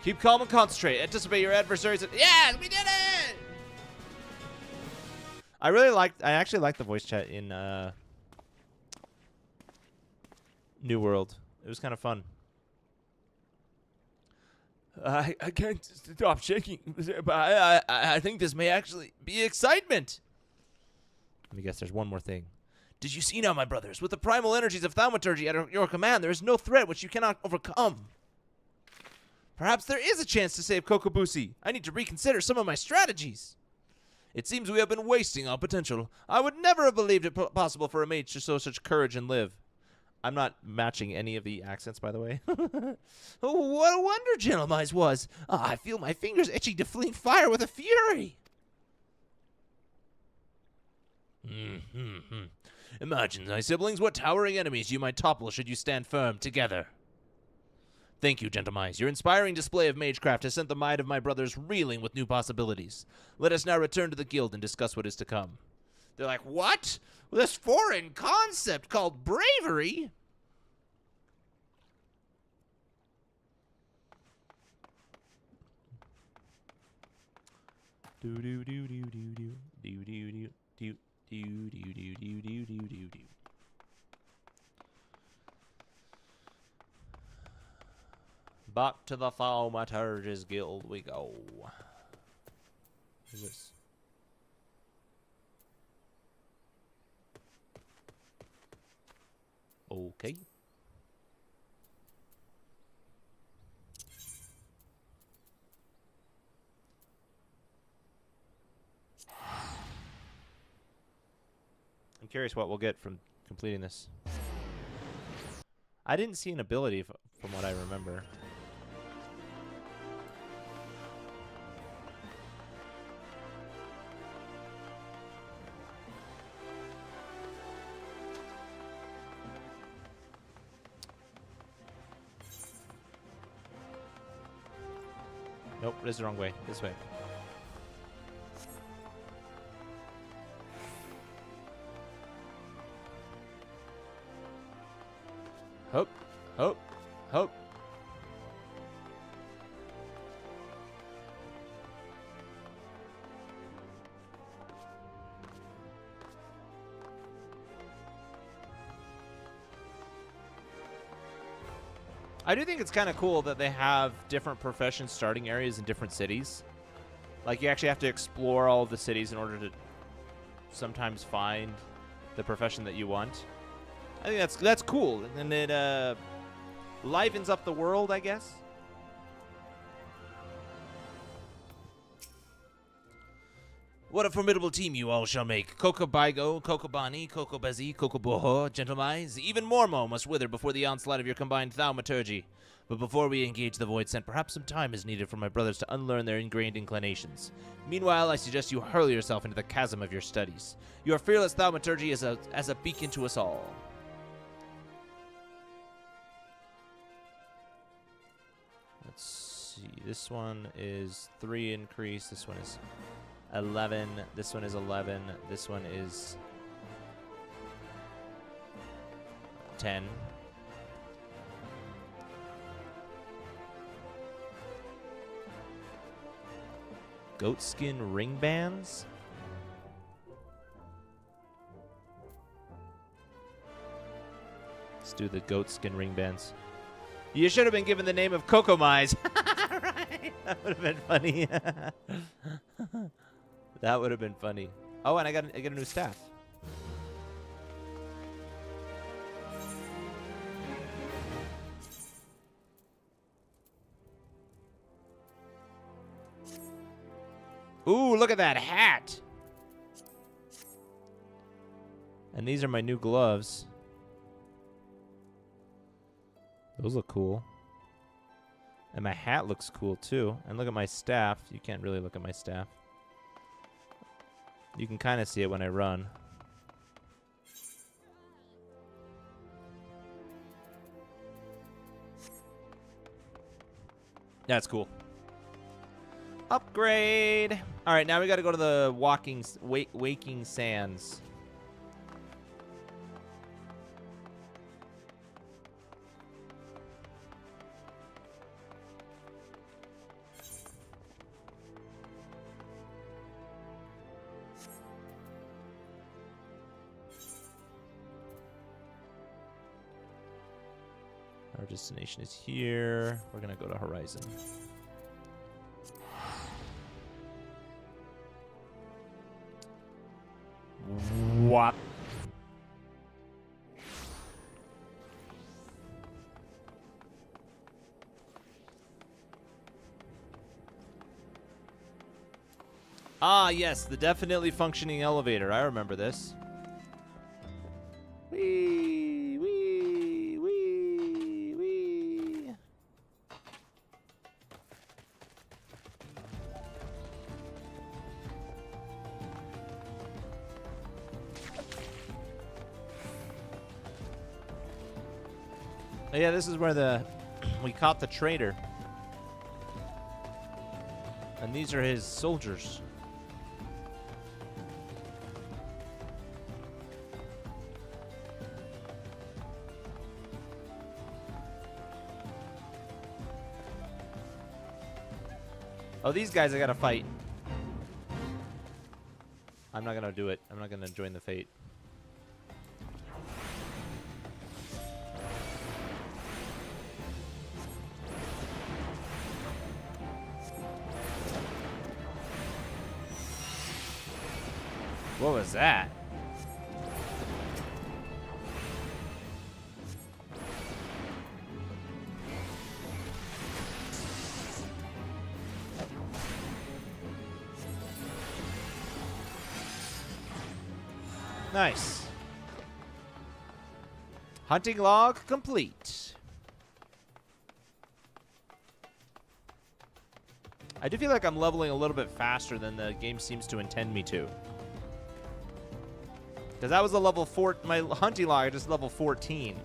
Keep calm and concentrate. Anticipate your adversaries. Yes, we did it! I actually liked the voice chat in New World. It was kind of fun. I can't stop shaking, but I think this may actually be excitement. Let me guess, there's one more thing. Did you see now, my brothers? With the primal energies of thaumaturgy at your command, there is no threat which you cannot overcome. Perhaps there is a chance to save Kokobushi. I need to reconsider some of my strategies. It seems we have been wasting our potential. I would never have believed it possible for a mage to show such courage and live. I'm not matching any of the accents, by the way. Oh, what a wonder Gentlemai's was. I feel my fingers itching to fling fire with a fury. Imagine, my siblings, what towering enemies you might topple should you stand firm together. Thank you, Gentlemais. Your inspiring display of magecraft has sent the mind of my brothers reeling with new possibilities. Let us now return to the guild and discuss what is to come. They're like, what? This foreign concept called bravery? Back to the Thaumaturge's Guild we go. Who's this? Okay. I'm curious what we'll get from completing this. I didn't see an ability from what I remember. Nope, this is the wrong way. This way. Hope, hope, hope. I do think it's kind of cool that they have different profession starting areas in different cities. Like, you actually have to explore all of the cities in order to sometimes find the profession that you want. I think that's cool, and it livens up the world, I guess. What a formidable team you all shall make. Kokobaigo, Kokobani, Kokobazi, Kokoboho, Gentlemize. Even Mormo must wither before the onslaught of your combined thaumaturgy. But before we engage the Void Scent, perhaps some time is needed for my brothers to unlearn their ingrained inclinations. Meanwhile, I suggest you hurl yourself into the chasm of your studies. Your fearless thaumaturgy is as a beacon to us all. Let's see. This one is 3 increase. This one is 11. This one is 11. This one is 10. Goatskin ring bands? Let's do the goatskin ring bands. You should have been given the name of Kokomize. Right. That would have been funny. That would have been funny. Oh, and I get a new staff. Ooh, look at that hat. And these are my new gloves. Those look cool. And my hat looks cool too. And look at my staff. You can't really look at my staff. You can kind of see it when I run. That's cool. Upgrade. All right, now we got to go to the waking sands. Our destination is here. We're going to go to Horizon. What? Ah, yes, the definitely functioning elevator. I remember this. Wee, wee, wee, wee. Oh, yeah, this is where we caught the traitor. And these are his soldiers. Oh, these guys I gotta fight. I'm not gonna do it. I'm not gonna join the fate. What was that? Nice. Hunting log complete. I do feel like I'm leveling a little bit faster than the game seems to intend me to. Because that was a level 4. My hunting log, I just level 14.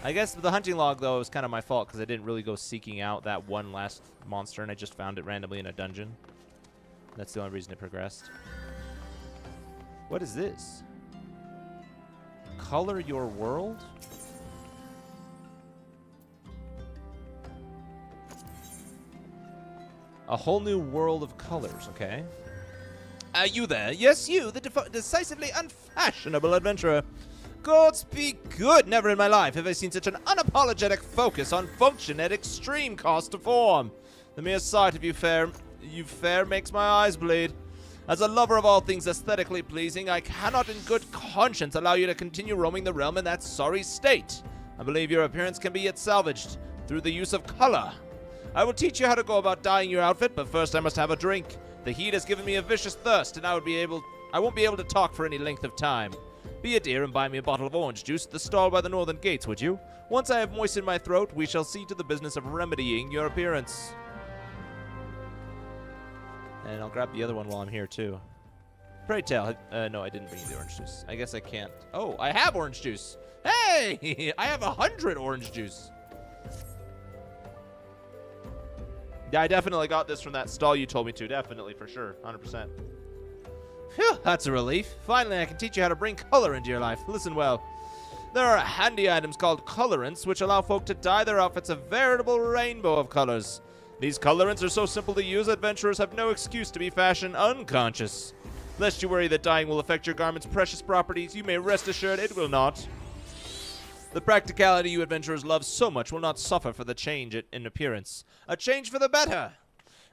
I guess the hunting log, though, was kind of my fault because I didn't really go seeking out that one last monster, and I just found it randomly in a dungeon. That's the only reason it progressed. What is this? Color your world? A whole new world of colors, okay. You there? Yes, you, the decisively unfashionable adventurer. Gods be good, never in my life have I seen such an unapologetic focus on function at extreme cost to form. The mere sight of you fair makes my eyes bleed. As a lover of all things aesthetically pleasing, I cannot in good conscience allow you to continue roaming the realm in that sorry state. I believe your appearance can be yet salvaged through the use of color. I will teach you how to go about dyeing your outfit, but first I must have a drink. The heat has given me a vicious thirst, and I won't be able to talk for any length of time. Be a dear and buy me a bottle of orange juice at the stall by the northern gates, would you? Once I have moistened my throat, we shall see to the business of remedying your appearance. And I'll grab the other one while I'm here, too. Pray tell. No, I didn't bring you the orange juice. I guess I can't. Oh, I have orange juice. Hey! I have 100 orange juice. Yeah, I definitely got this from that stall you told me to. Definitely, for sure. 100%. Phew, that's a relief. Finally, I can teach you how to bring color into your life. Listen well. There are handy items called colorants, which allow folk to dye their outfits a veritable rainbow of colors. These colorants are so simple to use, adventurers have no excuse to be fashion unconscious. Lest you worry that dyeing will affect your garment's precious properties, you may rest assured it will not. The practicality you adventurers love so much will not suffer for the change in appearance. A change for the better!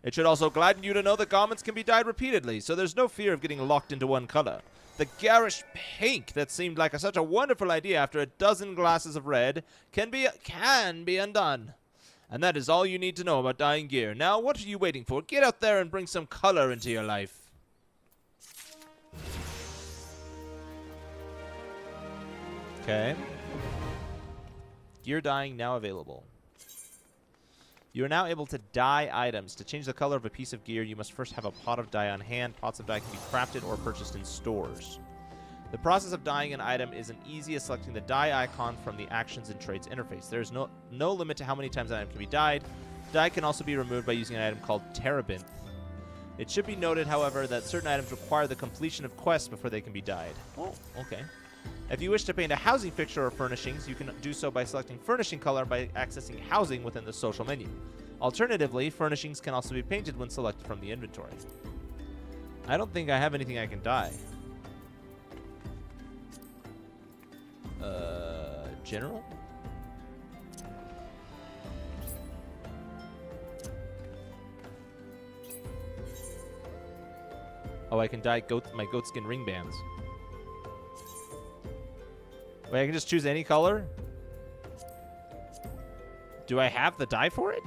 It should also gladden you to know that garments can be dyed repeatedly, so there's no fear of getting locked into one color. The garish pink that seemed like such a wonderful idea after a dozen glasses of red can be undone. And that is all you need to know about dyeing gear. Now, what are you waiting for? Get out there and bring some color into your life. Okay. Gear dyeing now available. You are now able to dye items. To change the color of a piece of gear, you must first have a pot of dye on hand. Pots of dye can be crafted or purchased in stores. The process of dyeing an item is as easy as selecting the dye icon from the Actions and Trades interface. There is no limit to how many times an item can be dyed. Dye can also be removed by using an item called Terebinth. It should be noted, however, that certain items require the completion of quests before they can be dyed. Oh, okay. If you wish to paint a housing fixture or furnishings, you can do so by selecting Furnishing Color by accessing Housing within the social menu. Alternatively, furnishings can also be painted when selected from the inventory. I don't think I have anything I can dye. General? Oh, I can dye my goatskin ring bands. Wait, I can just choose any color? Do I have the dye for it?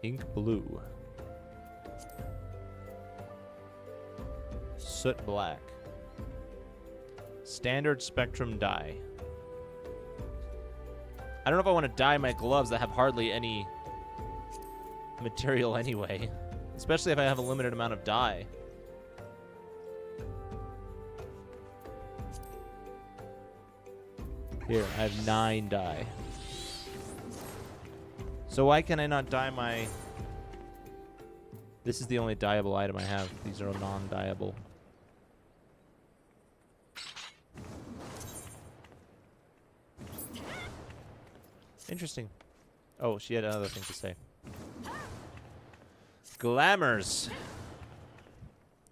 Ink blue. Soot black. Standard spectrum dye. I don't know if I want to dye my gloves that have hardly any material anyway. Especially if I have a limited amount of dye. Here, I have 9 dye. So why can I not dye my... This is the only dyeable item I have. These are non-dyeable. Interesting. Oh, she had another thing to say. Glamours.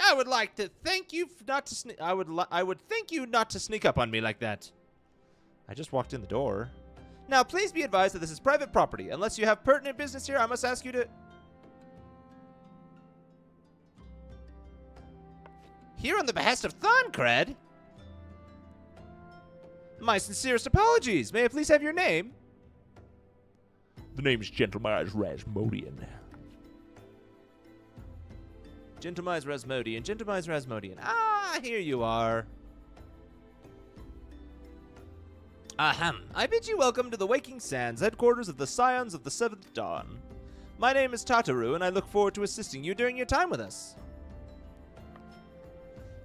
I would like to thank you not to I would thank you not to sneak up on me like that. I just walked in the door. Now, please be advised that this is private property. Unless you have pertinent business here, I must ask you to... Here on the behest of Thancred? My sincerest apologies. May I please have your name? The name's Gentlemars Rasmodian. Gentlemars Rasmodian. Gentlemars Rasmodian. Ah, here you are. Ahem. I bid you welcome to the Waking Sands, headquarters of the Scions of the Seventh Dawn. My name is Tataru, and I look forward to assisting you during your time with us.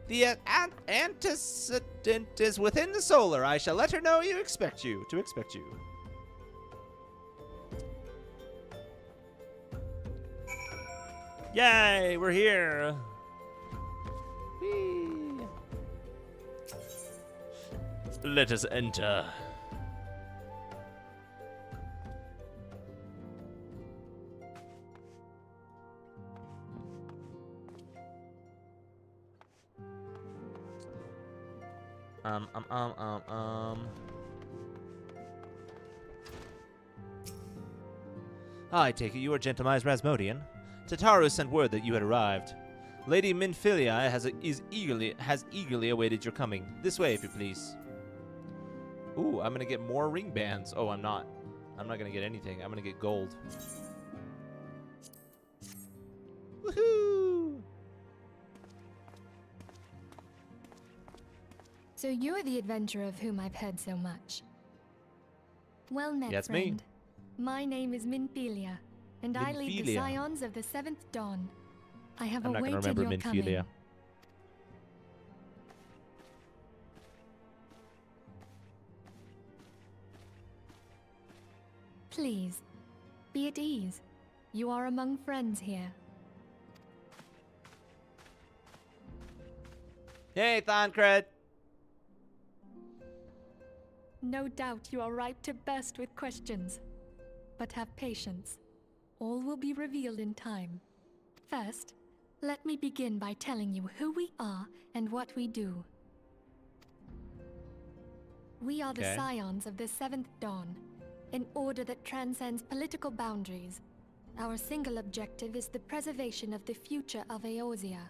The antecedent is within the solar. I shall let her know to expect you. Yay, we're here. Whee. Let us enter. I take it you are Gentlemars Rasmodian. Tataru sent word that you had arrived. Lady Minfilia has eagerly awaited your coming. This way, if you please. Ooh, I'm gonna get more ring bands. Oh, I'm not. I'm not gonna get anything. I'm gonna get gold. Woohoo! So you're the adventurer of whom I've heard so much. Well met, Yes, friend. me. My name is Minfilia, and I lead the Minfilia. Scions of the Seventh Dawn. I have I'm not gonna awaited remember your coming. Minfilia. Please, be at ease. You are among friends here. Hey, Thancred. No doubt you are ripe to burst with questions. But have patience. All will be revealed in time. First, let me begin by telling you who we are and what we do. We are the Okay. Scions of the Seventh Dawn, an order that transcends political boundaries. Our single objective is the preservation of the future of Eorzea.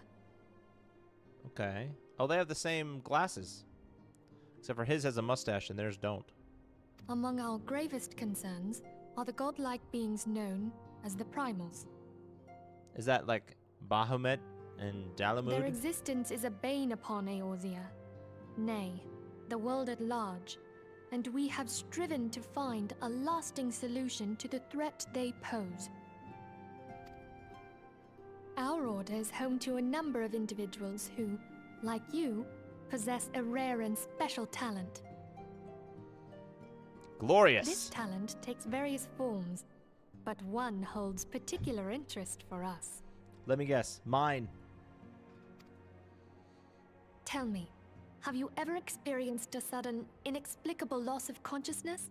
Okay. Oh, they have the same glasses. Except for his has a mustache and theirs don't. Among our gravest concerns are the godlike beings known as the primals. Is that like Bahamut and Dalamud? Their existence is a bane upon Eorzea, nay, the world at large, and we have striven to find a lasting solution to the threat they pose. Our order is home to a number of individuals who, like you, possess a rare and special talent. Glorious. This talent takes various forms, but one holds particular interest for us. Let me guess. Mine. Tell me, have you ever experienced a sudden, inexplicable loss of consciousness?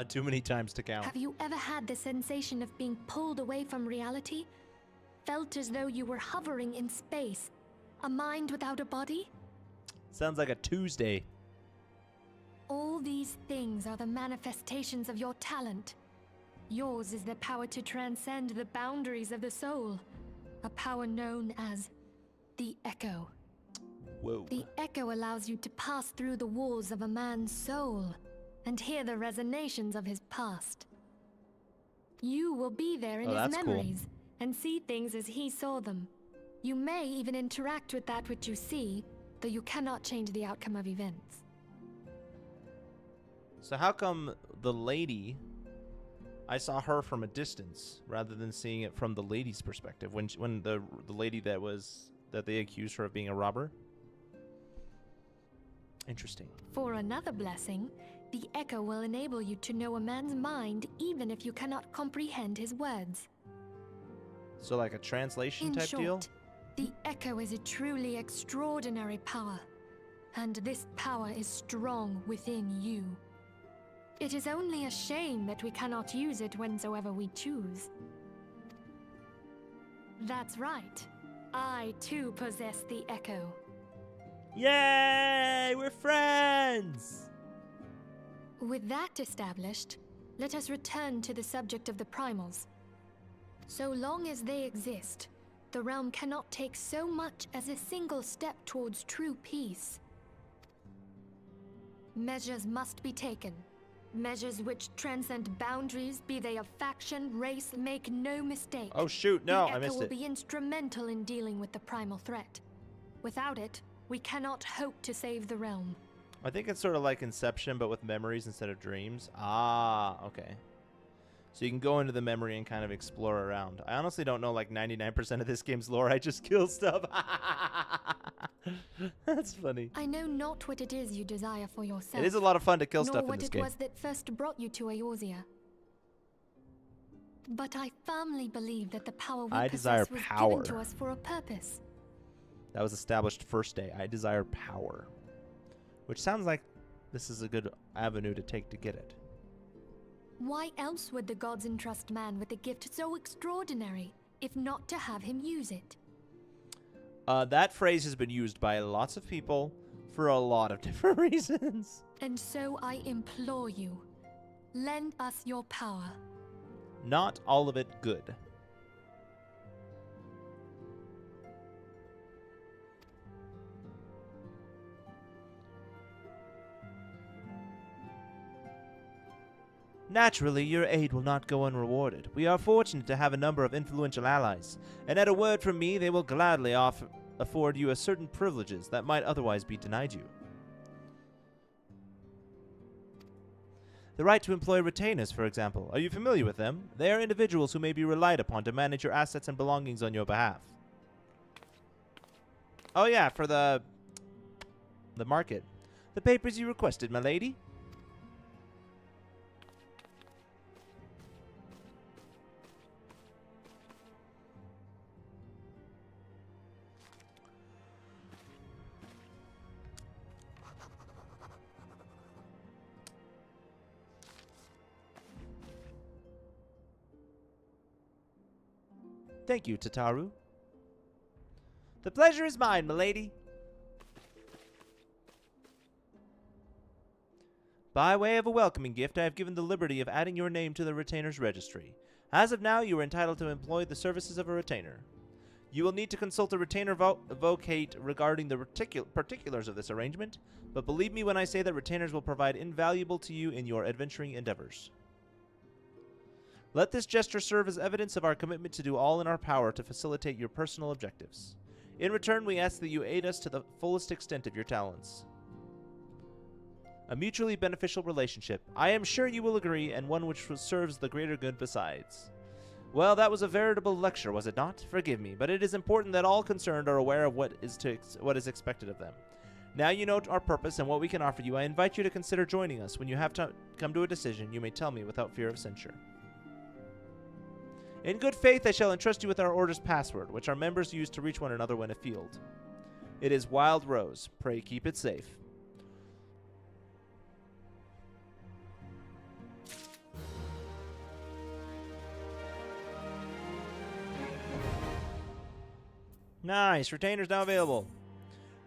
Too many times to count. Have you ever had the sensation of being pulled away from reality? Felt as though you were hovering in space? A mind without a body? Sounds like a Tuesday. All these things are the manifestations of your talent. Yours is the power to transcend the boundaries of the soul. A power known as the Echo. Whoa. The Echo allows you to pass through the walls of a man's soul and hear the resonations of his past. You will be there in Oh, his that's cool. memories and see things as he saw them. You may even interact with that which you see, though you cannot change the outcome of events. So how come the lady, I saw her from a distance rather than seeing it from the lady's perspective when the lady that they accused her of being a robber? Interesting. For another blessing, the Echo will enable you to know a man's mind even if you cannot comprehend his words. So like a translation In type short, deal? the Echo is a truly extraordinary power, and this power is strong within you. It is only a shame that we cannot use it whensoever we choose. That's right. I too possess the Echo. Yay! We're friends! With that established, let us return to the subject of the primals. So long as they exist, the realm cannot take so much as a single step towards true peace. Measures must be taken. Measures which transcend boundaries, be they of faction, race, make no mistake. Oh shoot, no, the I missed Echo will it. be instrumental in dealing with the primal threat. Without it, we cannot hope to save the realm. I think it's sort of like Inception, but with memories instead of dreams. Ah, okay. So you can go into the memory and kind of explore around. I honestly don't know like 99% of this game's lore. I just kill stuff. That's funny. I know not what it is you desire for yourself. It is a lot of fun to kill nor stuff in what this it game. was that first brought you to Eorzea. But I firmly believe that the power we desire possess was power. given to us for a purpose. That was established first day. I desire power. Which sounds like this is a good avenue to take to get it. Why else would the gods entrust man with a gift so extraordinary, if not to have him use it? That phrase has been used by lots of people for a lot of different reasons. And so I implore you, lend us your power. Not all of it good. Naturally, your aid will not go unrewarded. We are fortunate to have a number of influential allies, and at a word from me, they will gladly afford you a certain privileges that might otherwise be denied you. The right to employ retainers, for example. Are you familiar with them? They are individuals who may be relied upon to manage your assets and belongings on your behalf. Oh yeah, for the market. The papers you requested, my lady. Thank you, Tataru. The pleasure is mine, milady. By way of a welcoming gift, I have given the liberty of adding your name to the retainer's registry. As of now, you are entitled to employ the services of a retainer. You will need to consult a retainer vocate regarding the particulars of this arrangement, but believe me when I say that retainers will provide invaluable to you in your adventuring endeavors. Let this gesture serve as evidence of our commitment to do all in our power to facilitate your personal objectives. In return, we ask that you aid us to the fullest extent of your talents. A mutually beneficial relationship. I am sure you will agree, and one which serves the greater good besides. Well, that was a veritable lecture, was it not? Forgive me, but it is important that all concerned are aware of what is expected of them. Now you know our purpose and what we can offer you. I invite you to consider joining us. When you have to come to a decision, you may tell me without fear of censure. In good faith, I shall entrust you with our order's password, which our members use to reach one another when afield. It is Wild Rose. Pray keep it safe. Nice. Retainers now available.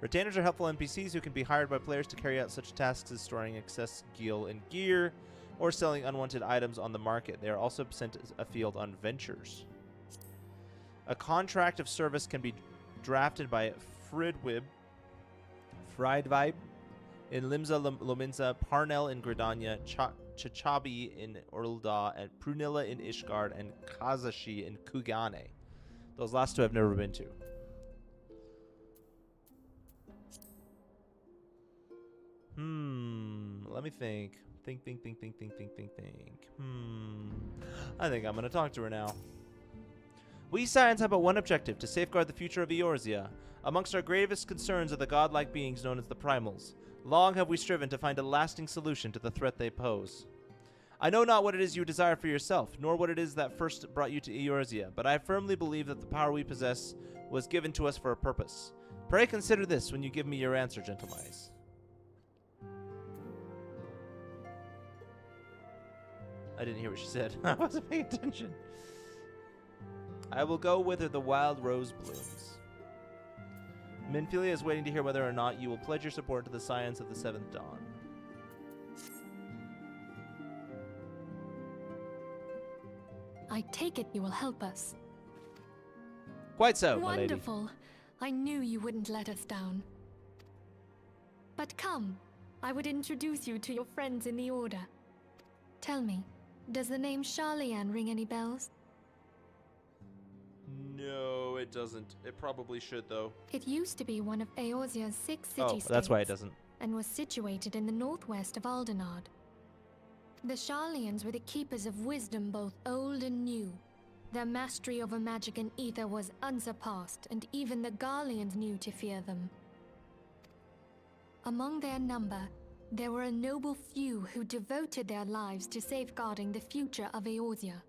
Retainers are helpful NPCs who can be hired by players to carry out such tasks as storing excess gil and gear, or selling unwanted items on the market. They are also sent afield on ventures. A contract of service can be drafted by Friedvibe in Limsa Lominsa, Parnell in Gridania, Chachabi in Orlda, and Prunilla in Ishgard, and Kazashi in Kugane. Those last two I've never been to. Let me think. Think. I think I'm going to talk to her now. We Scions have but one objective, to safeguard the future of Eorzea. Amongst our gravest concerns are the godlike beings known as the primals. Long have we striven to find a lasting solution to the threat they pose. I know not what it is you desire for yourself, nor what it is that first brought you to Eorzea, but I firmly believe that the power we possess was given to us for a purpose. Pray consider this when you give me your answer, gentlemice. I didn't hear what she said. I wasn't paying attention. I will go whither the wild rose blooms. Minfilia is waiting to hear whether or not you will pledge your support to the Scions of the Seventh Dawn. I take it you will help us. Quite so, my lady. Wonderful. I knew you wouldn't let us down. But come, I would introduce you to your friends in the Order. Tell me, does the name Garlean ring any bells? No, it doesn't. It probably should, though. It used to be one of Eorzea's 6 Oh, city-states. that's why it doesn't. And was situated in the northwest of Aldenard. The Garleans were the keepers of wisdom both old and new. Their mastery over magic and ether was unsurpassed, and even the Garleans knew to fear them. Among their number, there were a noble few who devoted their lives to safeguarding the future of Eorzea.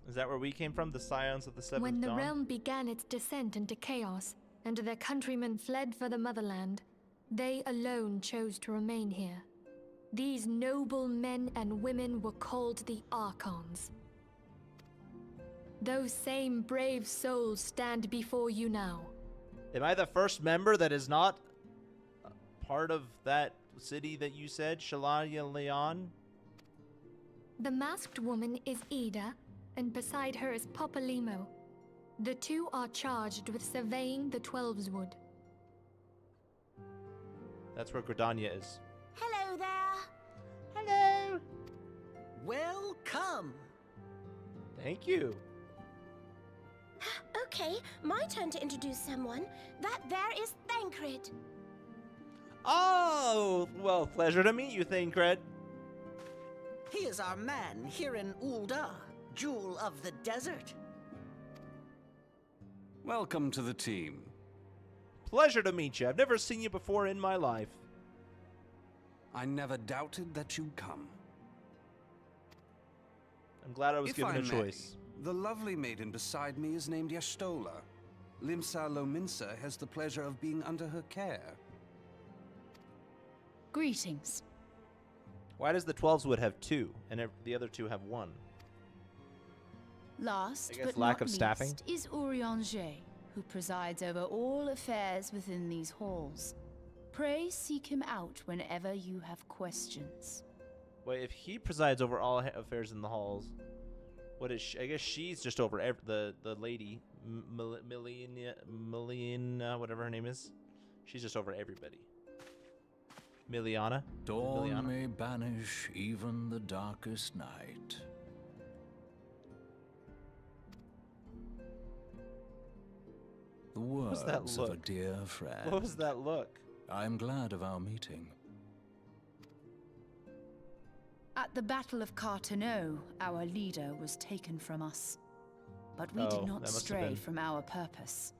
Is that where we came from? The Scions of the Seventh When the Dawn? realm began its descent into chaos, and their countrymen fled for the motherland, they alone chose to remain here. These noble men and women were called the Archons. Those same brave souls stand before you now. Am I the first member that is not part of that city that you said, Garlean? The masked woman is Ida, and beside her is Popalimo. The two are charged with surveying the Twelveswood. That's where Gridania is. Hello there. Hello. Welcome. Thank you. Okay, my turn to introduce someone. That there is Thancred. Oh, well, pleasure to meet you, Thancred. He is our man here in Ul'dah, Jewel of the Desert. Welcome to the team. Pleasure to meet you. I've never seen you before in my life. I never doubted that you'd come. I'm glad I was If given I a may, choice. The lovely maiden beside me is named Y'shtola. Limsa Lominsa has the pleasure of being under her care. Greetings. Why does the Twelveswood have 2 and the other 2 have 1? Last I guess but lack not of staffing? least is Eorzea, who presides over all affairs within these halls. Pray seek him out whenever you have questions. Wait, if he presides over all affairs in the halls, what is she? I guess she's just over the lady, Miliana, whatever her name is. She's just over everybody. Miliana? Dawn Miliana? may banish even the darkest night. The was that words of a look? dear friend. What was that look? I'm glad of our meeting. At the Battle of Carteneau, our leader was taken from us. But we Oh, did that not must have stray been from our purpose.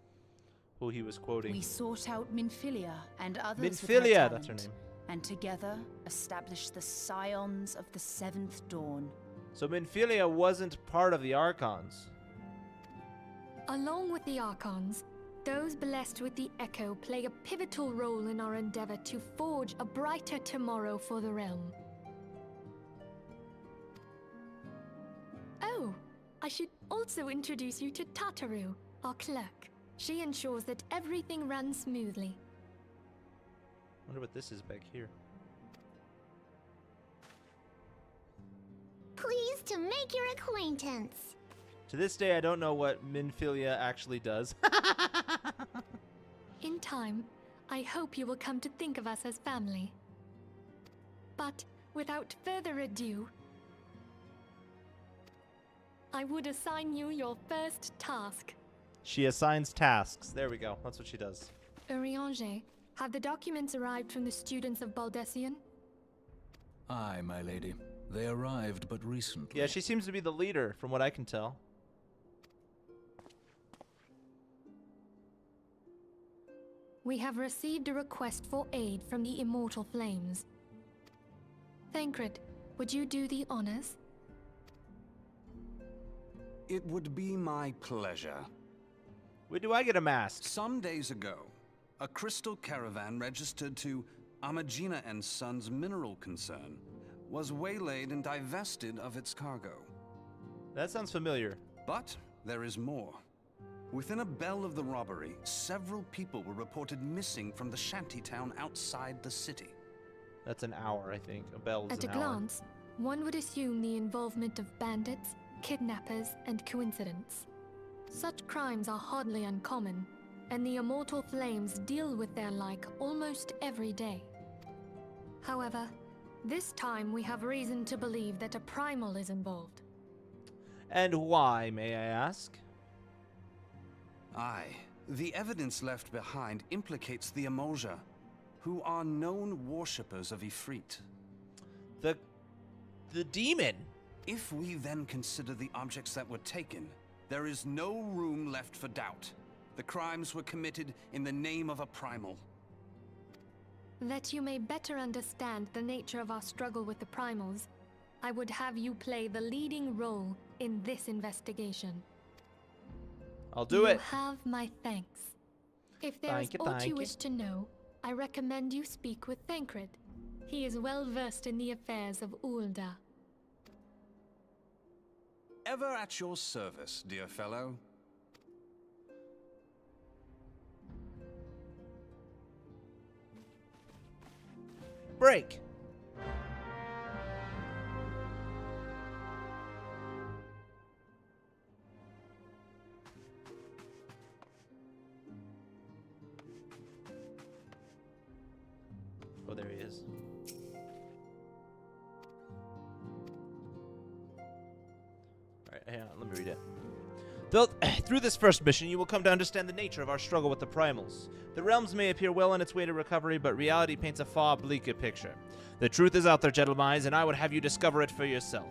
Who he was quoting. We sought out Minfilia and others with her Minfilia, that's her talent, name. and together established the Scions of the Seventh Dawn. So Minfilia wasn't part of the Archons. Along with the Archons, those blessed with the Echo play a pivotal role in our endeavor to forge a brighter tomorrow for the realm. Oh, I should also introduce you to Tataru, our clerk. She ensures that everything runs smoothly. Wonder what this is back here. Pleased to make your acquaintance. To this day, I don't know what Minfilia actually does. In time, I hope you will come to think of us as family. But without further ado, I would assign you your first task. She assigns tasks. There we go. That's what she does. Eorzea, have the documents arrived from the students of Baldesion? Aye, my lady. They arrived but recently. Yeah, she seems to be the leader, from what I can tell. We have received a request for aid from the Immortal Flames. Thancred, would you do the honors? It would be my pleasure. Where do I get a mask? Some days ago, a crystal caravan registered to Amagina and Sons mineral concern was waylaid and divested of its cargo. That sounds familiar. But there is more. Within a bell of the robbery, several people were reported missing from the shantytown outside the city. That's an hour, I think. A bell is At a an hour. glance, one would assume the involvement of bandits, kidnappers, and coincidence. Such crimes are hardly uncommon, and the immortal flames deal with their like almost every day. However, this time we have reason to believe that a primal is involved. And why, may I ask? Aye. The evidence left behind implicates the Eorzea, who are known worshippers of Ifrit. The demon? If we then consider the objects that were taken, there is no room left for doubt. The crimes were committed in the name of a primal. That you may better understand the nature of our struggle with the primals, I would have you play the leading role in this investigation. I'll do it. You have my thanks. If there is aught you wish to know, I recommend you speak with Thancred. He is well versed in the affairs of Ul'dah. Ever at your service, dear fellow. Break. Oh, there he is. Alright, hang on, let me read it. Through this first mission, you will come to understand the nature of our struggle with the primals. The realms may appear well on its way to recovery, but reality paints a far bleaker picture. The truth is out there, gentlemen, and I would have you discover it for yourself.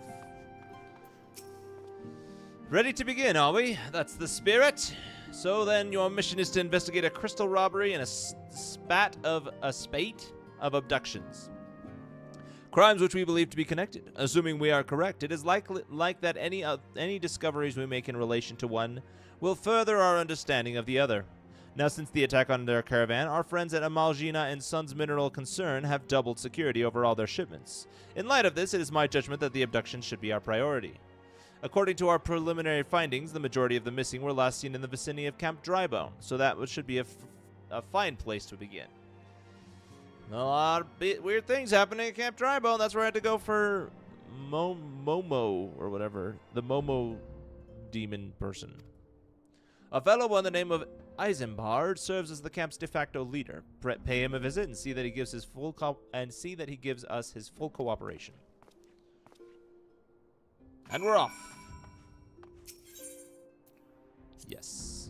Ready to begin, are we? That's the spirit. So then, your mission is to investigate a crystal robbery and a spate of abductions. Crimes which we believe to be connected. Assuming we are correct, it is like that any discoveries we make in relation to one will further our understanding of the other. Now, since the attack on their caravan, our friends at Amalgina and Sons Mineral Concern have doubled security over all their shipments. In light of this, it is my judgment that the abduction should be our priority. According to our preliminary findings, the majority of the missing were last seen in the vicinity of Camp Drybone, so that should be a fine place to begin. A lot of weird things happening at Camp Drybone. That's where I had to go for Momo, or whatever. The Momo demon person. A fellow by the name of Eisenbard serves as the camp's de facto leader. Pay him a visit and see that he gives us his full cooperation. And we're off. Yes.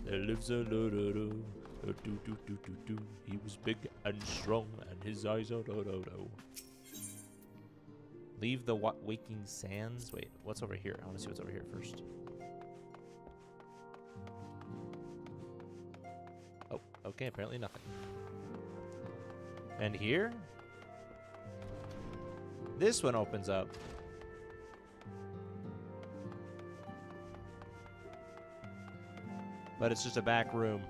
There lives a do. He was big and strong, and his eyes are do. Leave the waking sands. Wait, what's over here? I want to see what's over here first. Oh, okay. Apparently nothing. And here, this one opens up. But it's just a back room.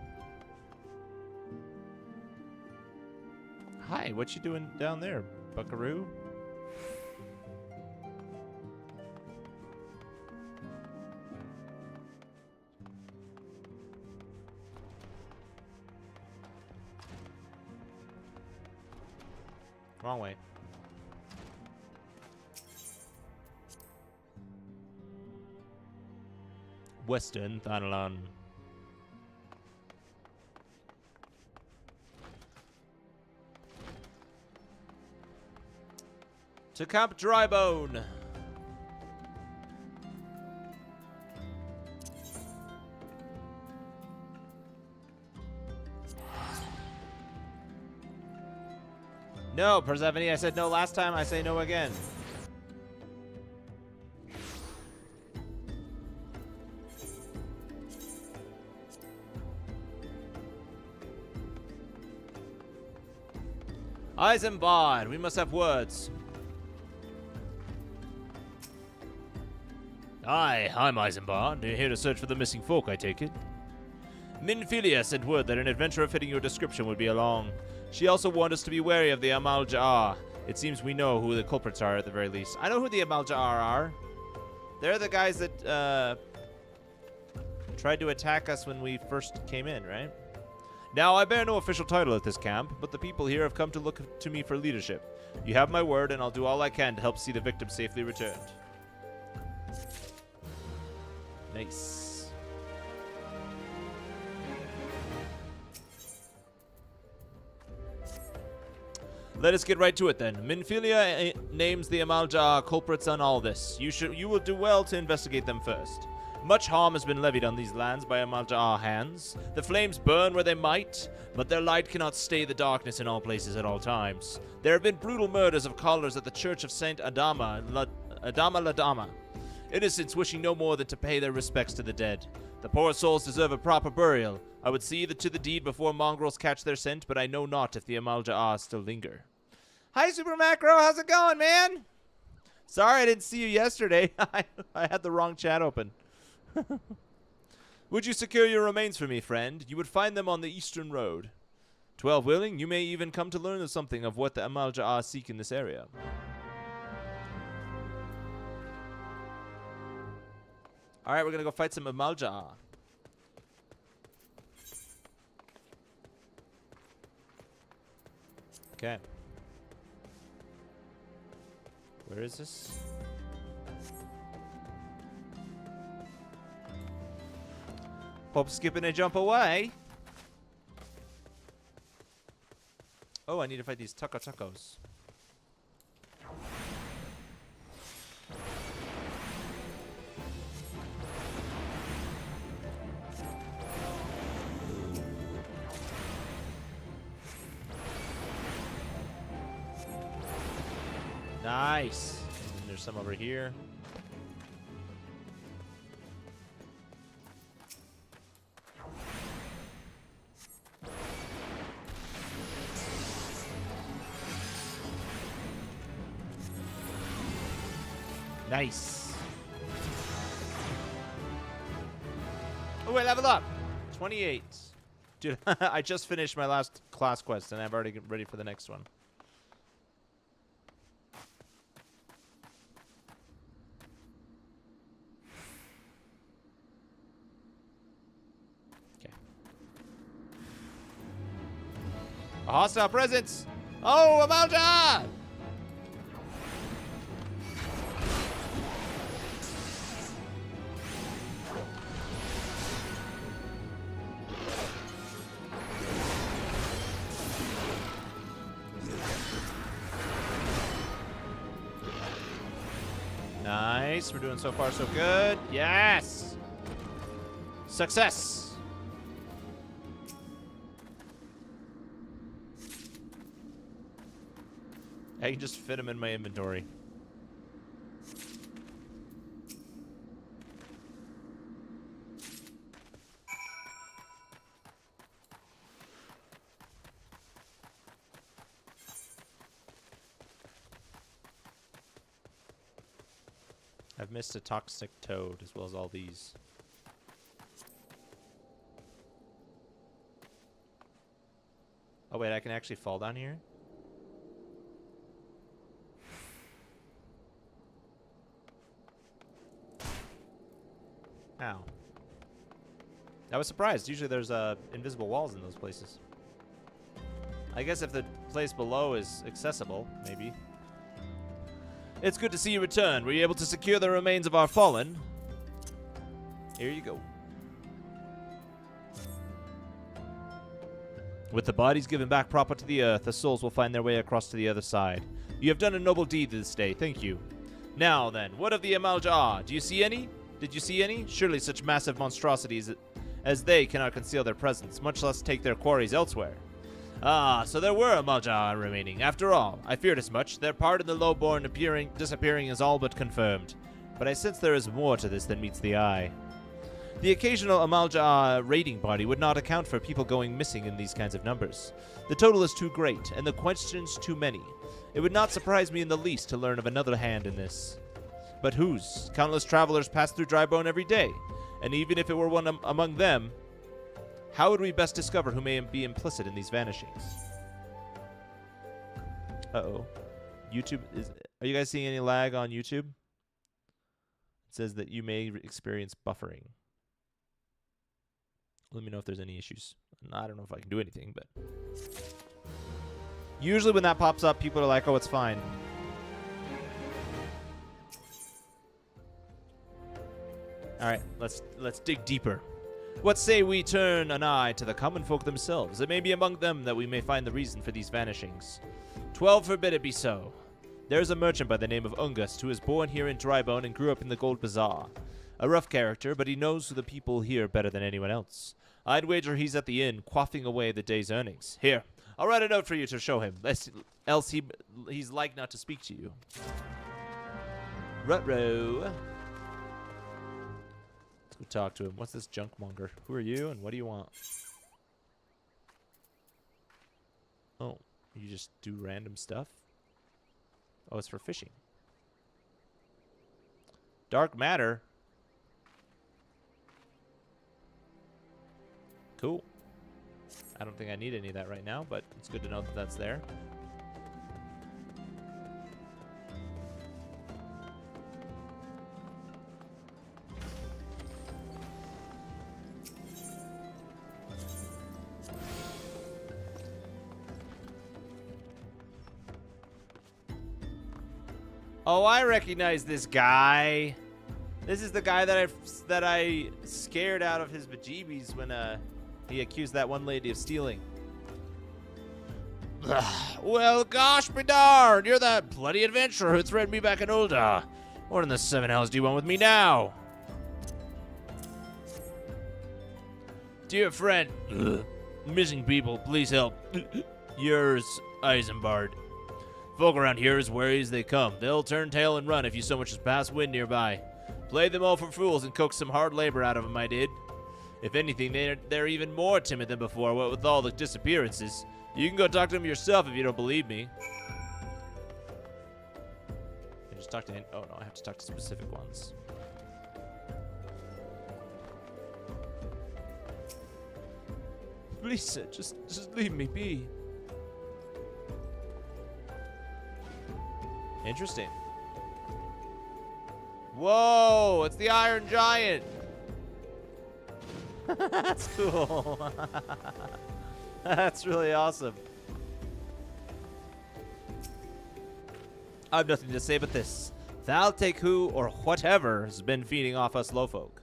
Hi, what you doing down there, buckaroo? Wrong way. Western Thanalan. To Camp Drybone. No, Persephone, I said no last time, I say no again. Eisenbard, we must have words. Aye, I'm Eisenbard. You're here to search for the missing folk, I take it. Minfilia sent word that an adventurer fitting your description would be along. She also warned us to be wary of the Amaljar. It seems we know who the culprits are at the very least. I know who the Amaljar are. They're the guys that tried to attack us when we first came in, right? Now, I bear no official title at this camp, but the people here have come to look to me for leadership. You have my word, and I'll do all I can to help see the victim safely returned. Nice. Let us get right to it then. Minfilia names the Amalja culprits on all this. You will do well to investigate them first. Much harm has been levied on these lands by Amalja hands. The flames burn where they might, but their light cannot stay the darkness in all places at all times. There have been brutal murders of callers at the Church of Saint Adama Ladama. Innocents wishing no more than to pay their respects to the dead. The poor souls deserve a proper burial. I would see to the deed before mongrels catch their scent, but I know not if the Amalja still linger. Hi, Super Macro. How's it going, man? Sorry I didn't see you yesterday. I had the wrong chat open. Would you secure your remains for me, friend? You would find them on the eastern road. 12 willing, you may even come to learn something of what the Amalja seek in this area. Alright, we're gonna go fight some Amalja. Okay. Where is this? Pop, skip, and a jump away. Oh, I need to fight these tuckos. Nice. And there's some over here. Nice. Oh, wait, level up. 28. Dude, I just finished my last class quest, and I'm already ready for the next one. Okay. A hostile presence. Oh, Amalja! Nice. We're doing so far so good. Yes! Success! I can just fit them in my inventory. I've missed a toxic toad as well as all these. Oh wait, I can actually fall down here? Ow. I was surprised. Usually there's invisible walls in those places. I guess if the place below is accessible, maybe. It's good to see you return. Were you able to secure the remains of our fallen? Here you go. With the bodies given back proper to the earth, the souls will find their way across to the other side. You have done a noble deed this day. Thank you. Now then, what of the Amalja? Do you see any? Did you see any? Surely such massive monstrosities as they cannot conceal their presence, much less take their quarries elsewhere. Ah, so there were Amalja remaining. After all, I feared as much. Their part in the lowborn disappearing is all but confirmed. But I sense there is more to this than meets the eye. The occasional Amalja raiding party would not account for people going missing in these kinds of numbers. The total is too great, and the questions too many. It would not surprise me in the least to learn of another hand in this. But whose? Countless travelers pass through Drybone every day, and even if it were one among them, how would we best discover who may be implicit in these vanishings? Uh-oh. YouTube is... Are you guys seeing any lag on YouTube? It says that you may experience buffering. Let me know if there's any issues. I don't know if I can do anything, but usually when that pops up, people are like, "Oh, it's fine." All right, let's dig deeper. What say we turn an eye to the common folk themselves? It may be among them that we may find the reason for these vanishings. 12 forbid it be so. There is a merchant by the name of Ungust who was born here in Drybone and grew up in the Gold Bazaar. A rough character, but he knows the people here better than anyone else. I'd wager he's at the inn, quaffing away the day's earnings. Here, I'll write a note for you to show him, else he's like not to speak to you. Ruh-roh. Let's go talk to him. What's this junkmonger? Who are you, and what do you want? Oh, you just do random stuff? Oh, it's for fishing. Dark matter. Cool. I don't think I need any of that right now, but it's good to know that that's there. Oh, I recognize this guy. This is the guy that I scared out of his bejeebies when he accused that one lady of stealing. Well, gosh be darned, you're that bloody adventurer who threatened me back in Ul'dah. What in the seven hells do you want with me now? Dear friend, missing people, please help. Yours, Eisenbard. Folk around here as wary as they come. They'll turn tail and run if you so much as pass wind nearby. Played them all for fools and coaxed some hard labor out of them, I did. If anything, they're even more timid than before, what with all the disappearances. You can go talk to them yourself if you don't believe me. I just talk to oh no, I have to talk to specific ones. Please, sir, just leave me be. Interesting. Whoa, it's the Iron Giant. That's cool. That's really awesome. I've nothing to say but this. Thou take who or whatever has been feeding off us low folk.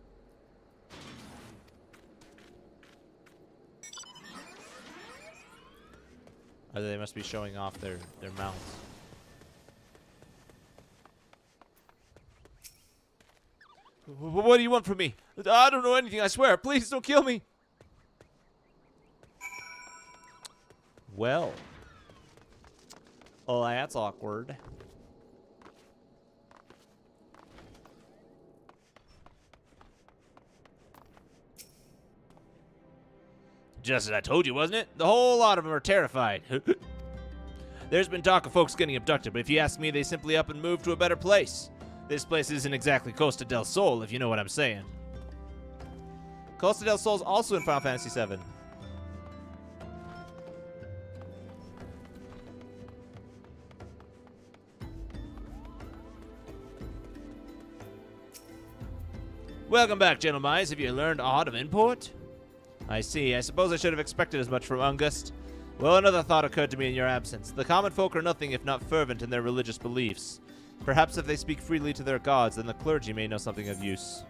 Or they must be showing off their mounts. What do you want from me? I don't know anything, I swear. Please don't kill me. Well. Oh, that's awkward. Just as I told you, wasn't it? The whole lot of them are terrified. There's been talk of folks getting abducted, but if you ask me, they simply up and move to a better place. This place isn't exactly Costa del Sol, if you know what I'm saying. Costa del Sol's also in Final Fantasy VII. Welcome back, gentlemen. Have you learned aught of import? I see. I suppose I should have expected as much from Ungust. Well, another thought occurred to me in your absence. The common folk are nothing if not fervent in their religious beliefs. Perhaps if they speak freely to their gods, then the clergy may know something of use.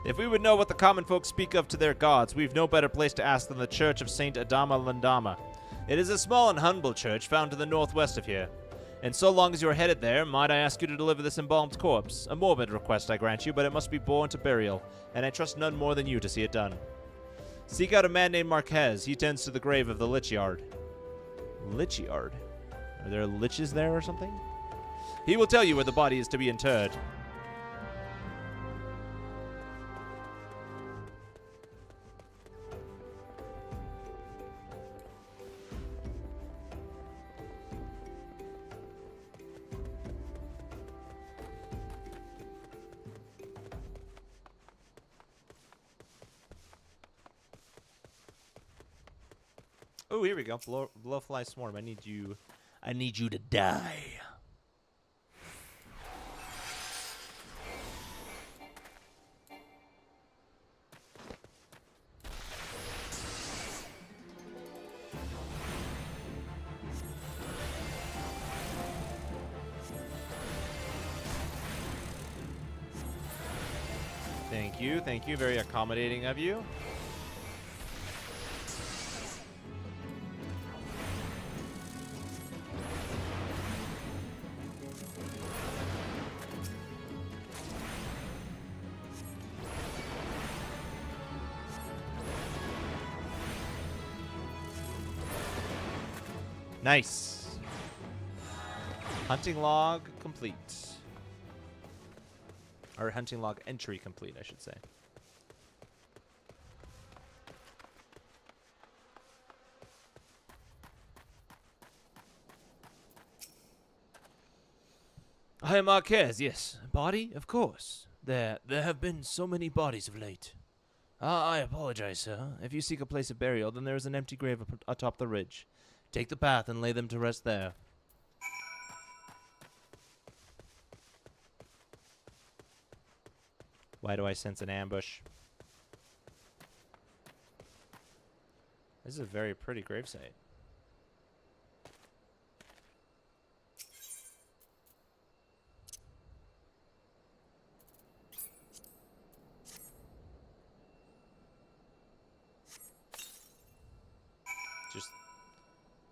If we would know what the common folk speak of to their gods, we've no better place to ask than the church of Saint Adama Landama. It is a small and humble church found to the northwest of here. And so long as you are headed there, might I ask you to deliver this embalmed corpse? A morbid request, I grant you, but it must be borne to burial, and I trust none more than you to see it done. Seek out a man named Marquez. He tends to the grave of the Lich Yard. Lich Yard? Are there liches there or something? He will tell you where the body is to be interred. Oh, here we go. Blowfly Swarm. I need you to die. Thank you. Very accommodating of you. Nice. Hunting log complete. Or hunting log entry complete, I should say. Hi, Marquez. Yes, body, of course. There have been so many bodies of late. I apologize, sir. If you seek a place of burial, then there is an empty grave atop the ridge. Take the path and lay them to rest there. Why do I sense an ambush? This is a very pretty gravesite.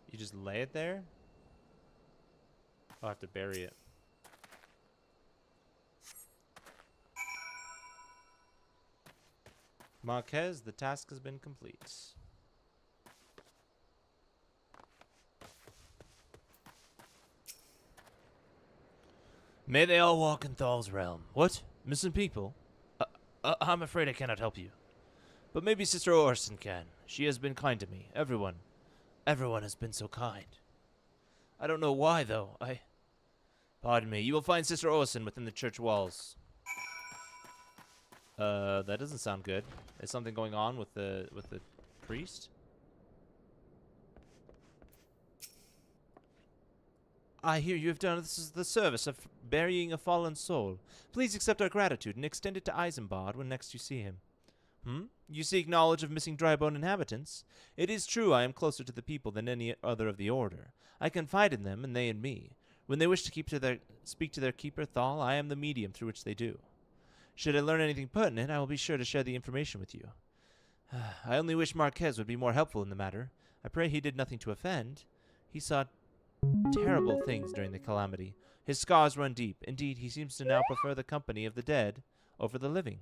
You just lay it there? I'll have to bury it. Marquez, the task has been complete. May they all walk in Thal's realm. What? Missing people? I'm afraid I cannot help you. But maybe Sister Orson can. She has been kind to me. Everyone has been so kind. I don't know why, though. Pardon me. You will find Sister Orson within the church walls. That doesn't sound good. Is something going on with the priest? I hear you have done the service of burying a fallen soul. Please accept our gratitude and extend it to Isambard when next you see him. You seek knowledge of missing drybone inhabitants? It is true I am closer to the people than any other of the Order. I confide in them, and they in me. When they wish to speak to their keeper, Thal, I am the medium through which they do. Should I learn anything pertinent, I will be sure to share the information with you. I only wish Marquez would be more helpful in the matter. I pray he did nothing to offend. He saw terrible things during the calamity. His scars run deep. Indeed, he seems to now prefer the company of the dead over the living.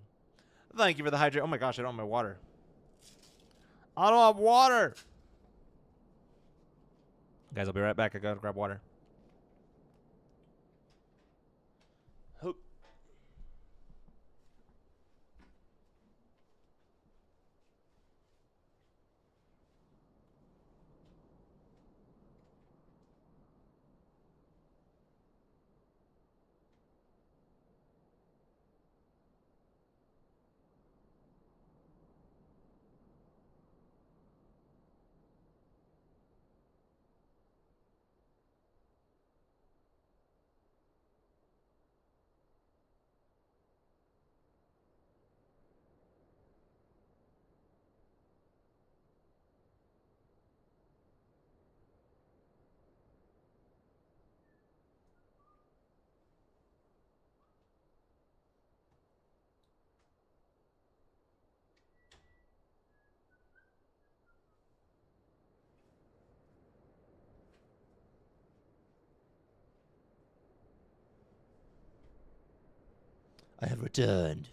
Thank you for the hydrate. Oh my gosh, I don't have my water. I don't have water! Guys, I'll be right back. I gotta grab water. Hope. I have returned.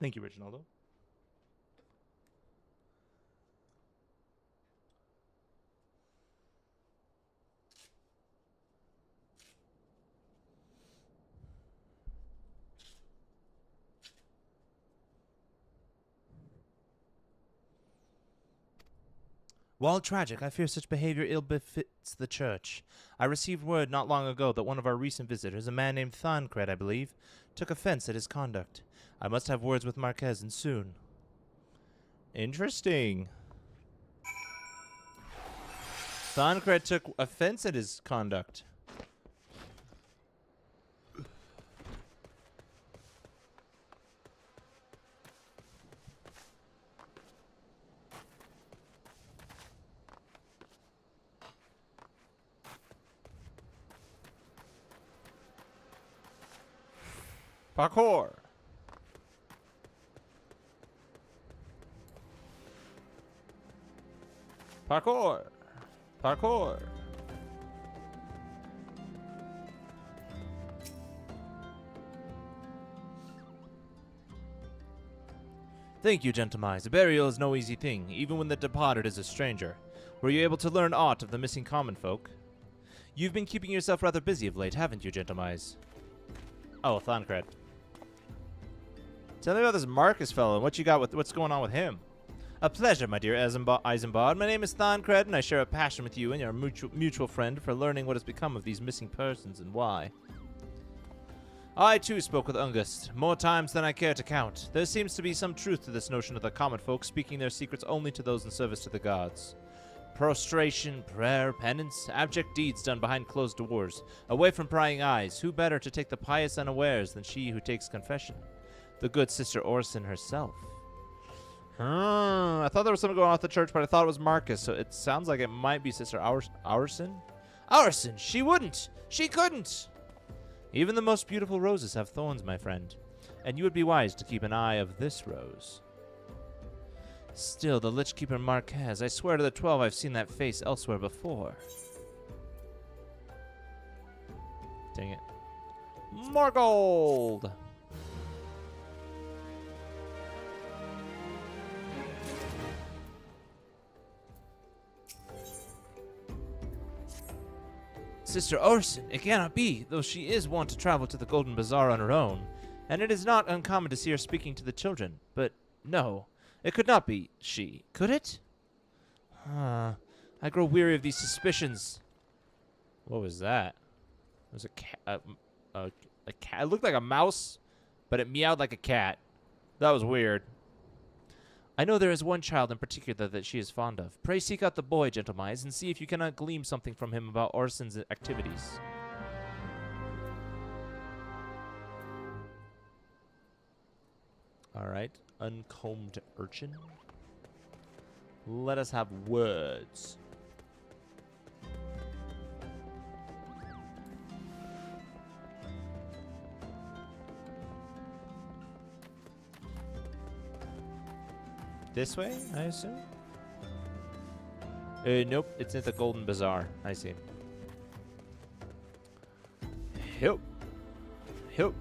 Thank you, Reginaldo. While tragic, I fear such behavior ill befits the church. I received word not long ago that one of our recent visitors, a man named Thancred, I believe, took offense at his conduct. I must have words with Marquez, and soon. Interesting. Thancred took offense at his conduct. Parkour. Parkour. Parkour. Thank you, Gentlemise. A burial is no easy thing, even when the departed is a stranger. Were you able to learn aught of the missing common folk? You've been keeping yourself rather busy of late, haven't you, Gentlemise? Oh, Thancred. Tell me about this Marcus fellow and what you got with what's going on with him. A pleasure, my dear Eisenbard. My name is Thancred, and I share a passion with you and your mutual friend for learning what has become of these missing persons and why. I, too, spoke with Ungust, more times than I care to count. There seems to be some truth to this notion of the common folk speaking their secrets only to those in service to the gods. Prostration, prayer, penance, abject deeds done behind closed doors, away from prying eyes. Who better to take the pious unawares than she who takes confession? The good Sister Orson herself. I thought there was something going on with the church, but I thought it was Marcus, so it sounds like it might be Sister Aurson. Aurson! She wouldn't! She couldn't! Even the most beautiful roses have thorns, my friend, and you would be wise to keep an eye of this rose. Still, the Lich Keeper Marquez, I swear to the 12 I've seen that face elsewhere before. Dang it. More gold! Sister Orson, it cannot be, though she is wont to travel to the Golden Bazaar on her own, and it is not uncommon to see her speaking to the children. But no, it could not be she, could it? I grow weary of these suspicions. What was that? It was a cat. A cat. It looked like a mouse, but it meowed like a cat. That was weird. I know there is one child in particular that she is fond of. Pray seek out the boy, Gentlemise, and see if you cannot glean something from him about Orson's activities. Alright, uncombed urchin. Let us have words. This way, I assume? Nope, it's at the Golden Bazaar. I see. Help. Help.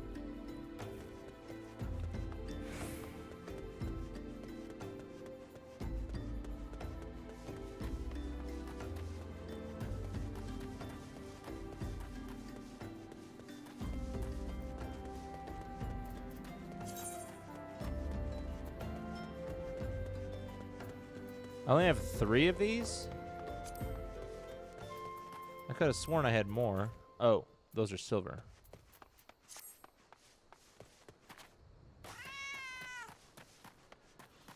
I only have 3 of these? I could have sworn I had more. Oh, those are silver.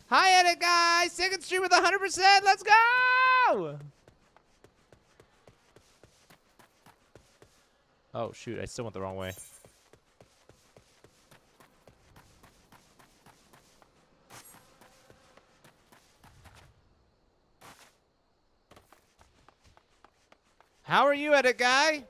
Hi, edit guys! Second stream with 100%! Let's go! Oh, shoot. I still went the wrong way. How are you, edit guy?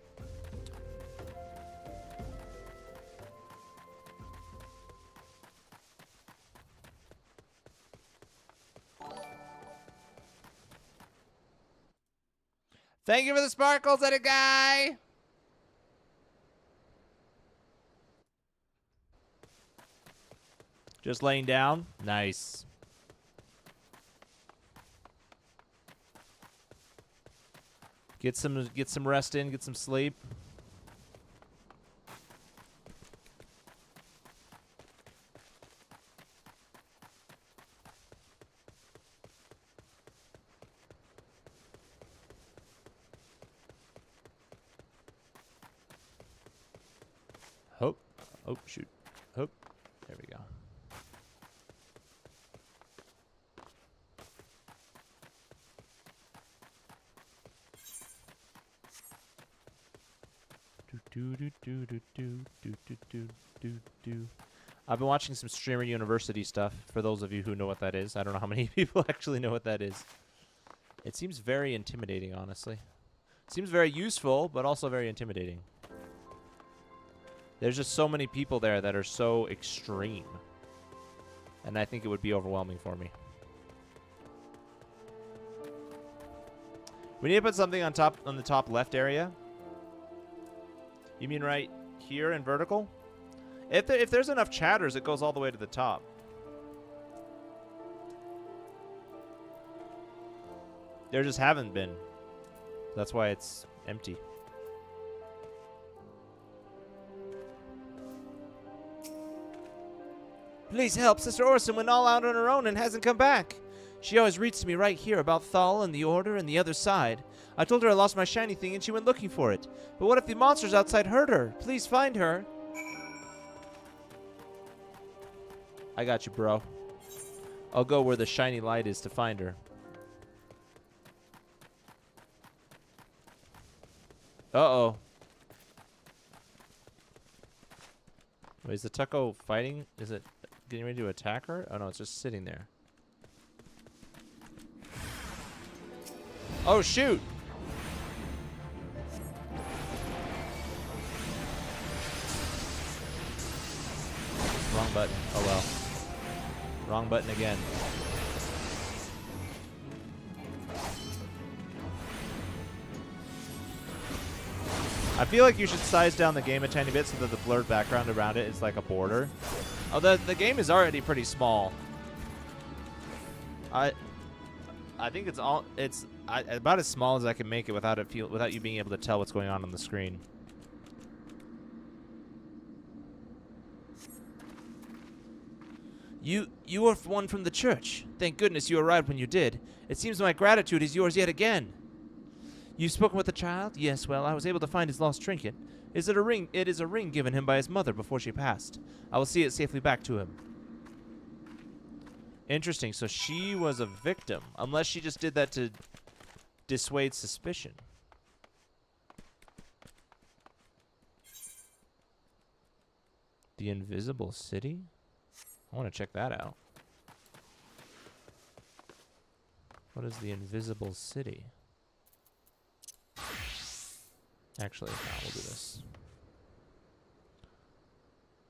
Thank you for the sparkles, edit guy. Just laying down. Nice. Get some rest in, get some sleep. Hope. Oh, shoot. Hope. There we go. I've been watching some Streamer University stuff, for those of you who know what that is. I don't know how many people actually know what that is. It seems very intimidating, honestly. It seems very useful, but also very intimidating. There's just so many people there that are so extreme. And I think it would be overwhelming for me. We need to put something on the top left area. You mean right here in vertical? If there's enough chatters, it goes all the way to the top. There just haven't been. That's why it's empty. Please help. Sister Orson went all out on her own and hasn't come back. She always reads to me right here about Thal and the Order and the other side. I told her I lost my shiny thing and she went looking for it. But what if the monsters outside hurt her? Please find her. I got you, bro. I'll go where the shiny light is to find her. Uh-oh. Wait, is the Tucko fighting? Is it getting ready to attack her? Oh, no, it's just sitting there. Oh, shoot! Wrong button. Oh, well. Wrong button again. I feel like you should size down the game a tiny bit so that the blurred background around it is like a border. Oh, the game is already pretty small. I think it's about as small as I can make it without you being able to tell what's going on the screen. You are one from the church. Thank goodness you arrived when you did. It seems my gratitude is yours yet again. You've spoken with the child? Yes, well, I was able to find his lost trinket. Is it a ring? It is a ring given him by his mother before she passed. I will see it safely back to him. Interesting. So she was a victim. Unless she just did that to dissuade suspicion. The Invisible City? I want to check that out. What is the Invisible City? Actually, no, we'll do this.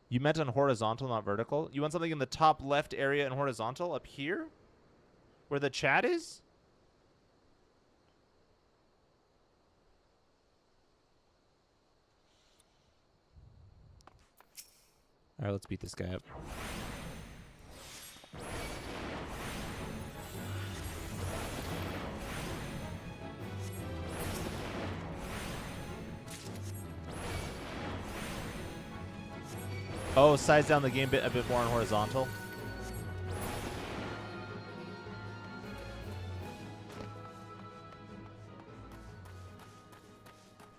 You meant on horizontal, not vertical? You want something in the top left area in horizontal? Up here? Where the chat is? Alright, let's beat this guy up. Oh, size down the game a bit more on horizontal.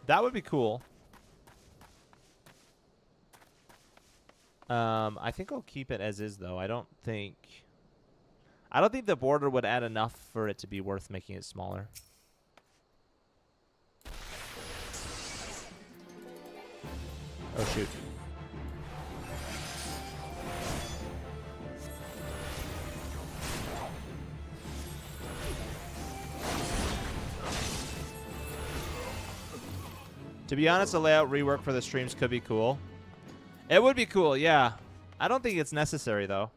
That would be cool. I think I'll keep it as is, though. I don't think the border would add enough for it to be worth making it smaller. Oh, shoot. To be honest, a layout rework for the streams could be cool. It would be cool, yeah. I don't think it's necessary, though.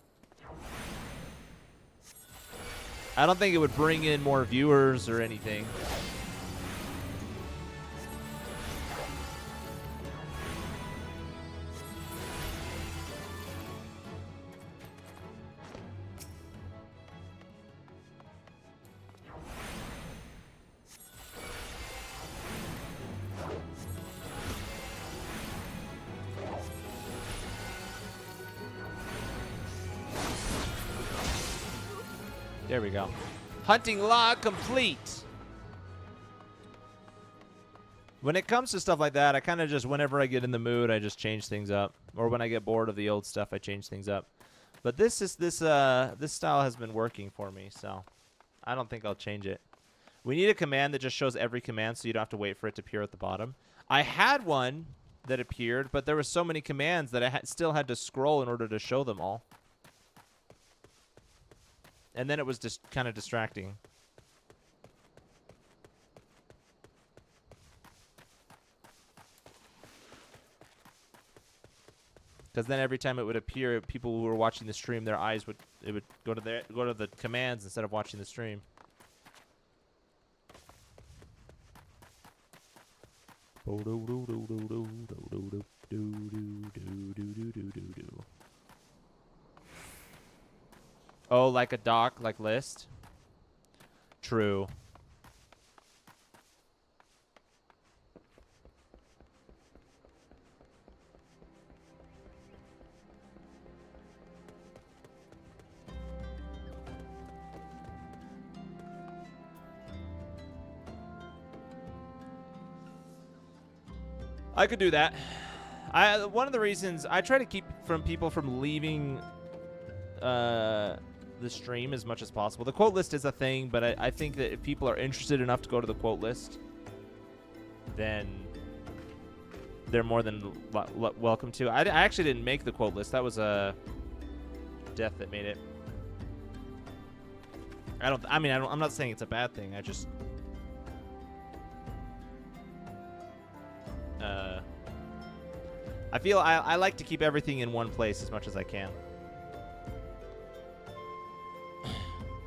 I don't think it would bring in more viewers or anything. There we go. Hunting log complete. When it comes to stuff like that, I kind of just, whenever I get in the mood, I just change things up. Or when I get bored of the old stuff, I change things up. But this style has been working for me, so I don't think I'll change it. We need a command that just shows every command so you don't have to wait for it to appear at the bottom. I had one that appeared, but there were so many commands that I still had to scroll in order to show them all. And then it was just kind of distracting. Because then every time it would appear, people who were watching the stream, their eyes would go to the commands instead of watching the stream. Oh, like a doc, like list? True. I could do that. One of the reasons I try to keep people from leaving the stream as much as possible. The quote list is a thing, but I think that if people are interested enough to go to the quote list, then they're more than welcome to. I actually didn't make the quote list. That was a Death that made it. I'm not saying it's a bad thing. I just I feel I like to keep everything in one place as much as I can.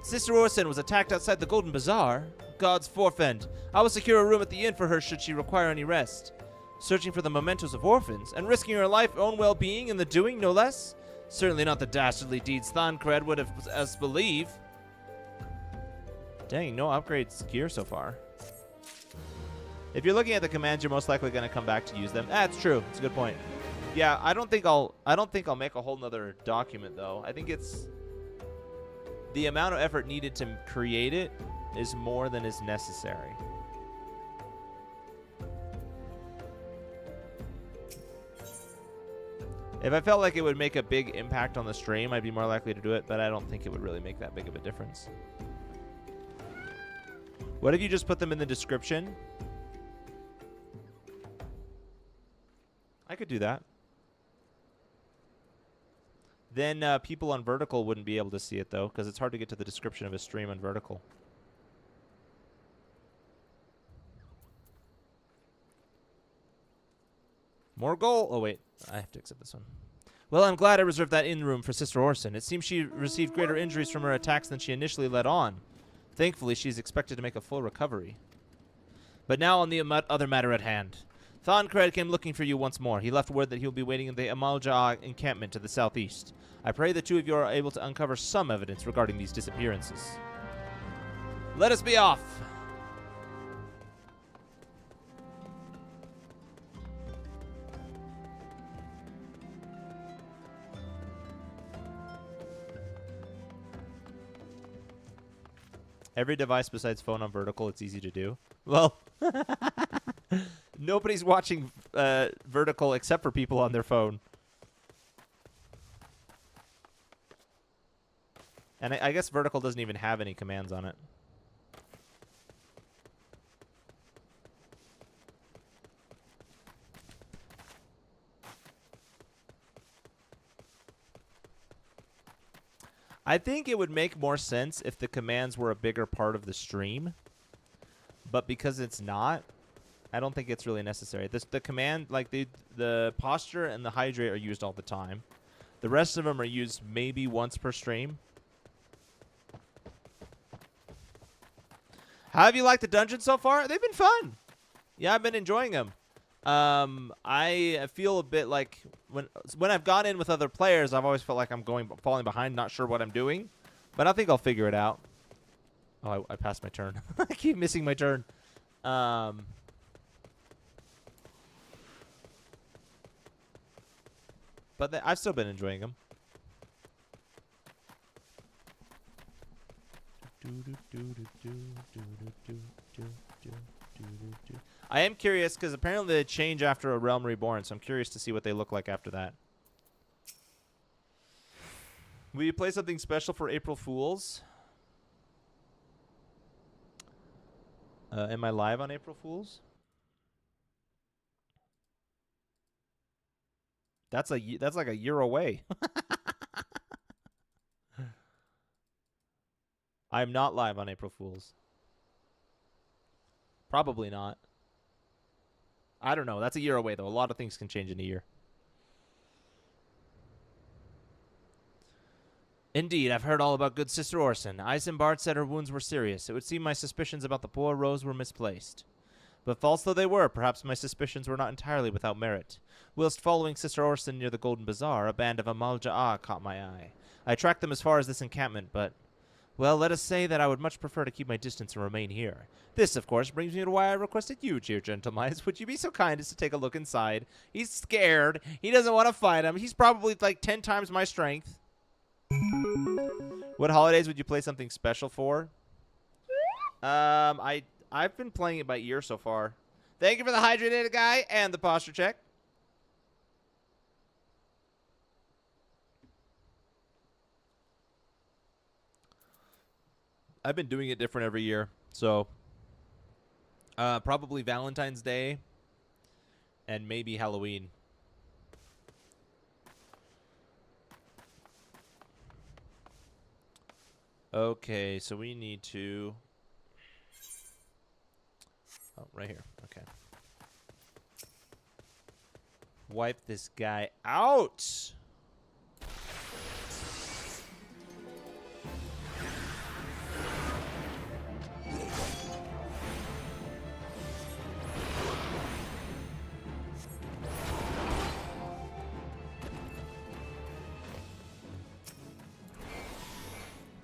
Sister Orson was attacked outside the Golden Bazaar. God's forfend. I will secure a room at the inn for her should she require any rest. Searching for the mementos of orphans and risking her life, own well-being in the doing, no less. Certainly not the dastardly deeds Thancred would have us believe. Dang, no upgrades gear so far. If you're looking at the commands, you're most likely going to come back to use them. That's true. It's a good point. Yeah, I don't think I'll make a whole nother document though. I think it's the amount of effort needed to create it is more than is necessary. If I felt like it would make a big impact on the stream, I'd be more likely to do it, but I don't think it would really make that big of a difference. What if you just put them in the description? I could do that. Then people on vertical wouldn't be able to see it, though, because it's hard to get to the description of a stream on vertical. More gold. Oh, wait. I have to accept this one. Well, I'm glad I reserved that inn room for Sister Orson. It seems she received greater injuries from her attacks than she initially let on. Thankfully, she's expected to make a full recovery. But now on the other matter at hand. Thancred came looking for you once more. He left word that he will be waiting in the Amalja encampment to the southeast. I pray the two of you are able to uncover some evidence regarding these disappearances. Let us be off! Every device besides phone on vertical, it's easy to do. Well, nobody's watching vertical except for people on their phone. And I guess vertical doesn't even have any commands on it. I think it would make more sense if the commands were a bigger part of the stream. But because it's not, I don't think it's really necessary. The command, like the posture and the hydrate are used all the time. The rest of them are used maybe once per stream. How have you liked the dungeons so far? They've been fun. Yeah, I've been enjoying them. I feel a bit like when I've gone in with other players, I've always felt like I'm falling behind, not sure what I'm doing. But I think I'll figure it out. Oh, I passed my turn. I keep missing my turn. But I've still been enjoying them. I am curious because apparently they change after A Realm Reborn, so I'm curious to see what they look like after that. Will you play something special for April Fools? Am I live on April Fools? That's like a year away. I'm not live on April Fools. Probably not. I don't know. That's a year away, though. A lot of things can change in a year. Indeed, I've heard all about good Sister Orson. Isambard said her wounds were serious. It would seem my suspicions about the poor Rose were misplaced. But false though they were, perhaps my suspicions were not entirely without merit. Whilst following Sister Orson near the Golden Bazaar, a band of Amal-Ja'a caught my eye. I tracked them as far as this encampment, but... well, let us say that I would much prefer to keep my distance and remain here. This, of course, brings me to why I requested you, dear gentlemen. Would you be so kind as to take a look inside? He's scared. He doesn't want to fight him. He's probably like 10 times my strength. What holidays would you play something special for? I've been playing it by ear so far. Thank you for the hydrated guy and the posture check. I've been doing it different every year. So probably Valentine's Day and maybe Halloween. Okay, so we need to... oh, right here. Okay. Wipe this guy out.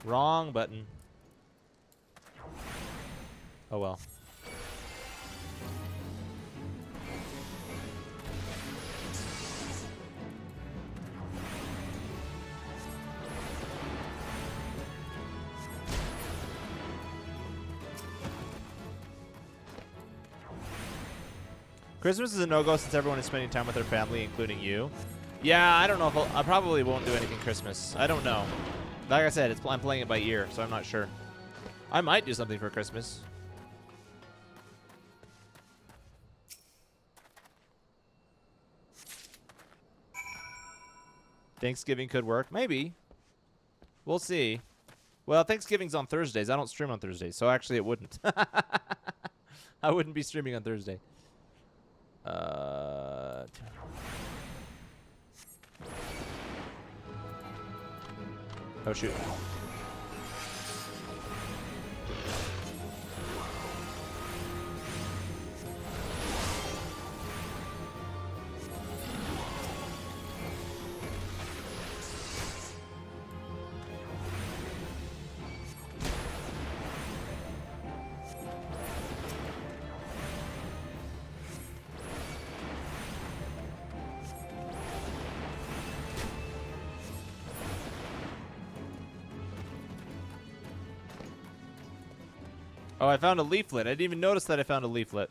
Wrong button. Oh well. Christmas is a no-go since everyone is spending time with their family, including you. Yeah, I don't know if I probably won't do anything Christmas. I don't know. Like I said, I'm playing it by ear, so I'm not sure. I might do something for Christmas. Thanksgiving could work. Maybe. We'll see. Well, Thanksgiving's on Thursdays. I don't stream on Thursdays, so actually it wouldn't. I wouldn't be streaming on Thursday. Oh, shoot. Oh, I found a leaflet. I didn't even notice that I found a leaflet.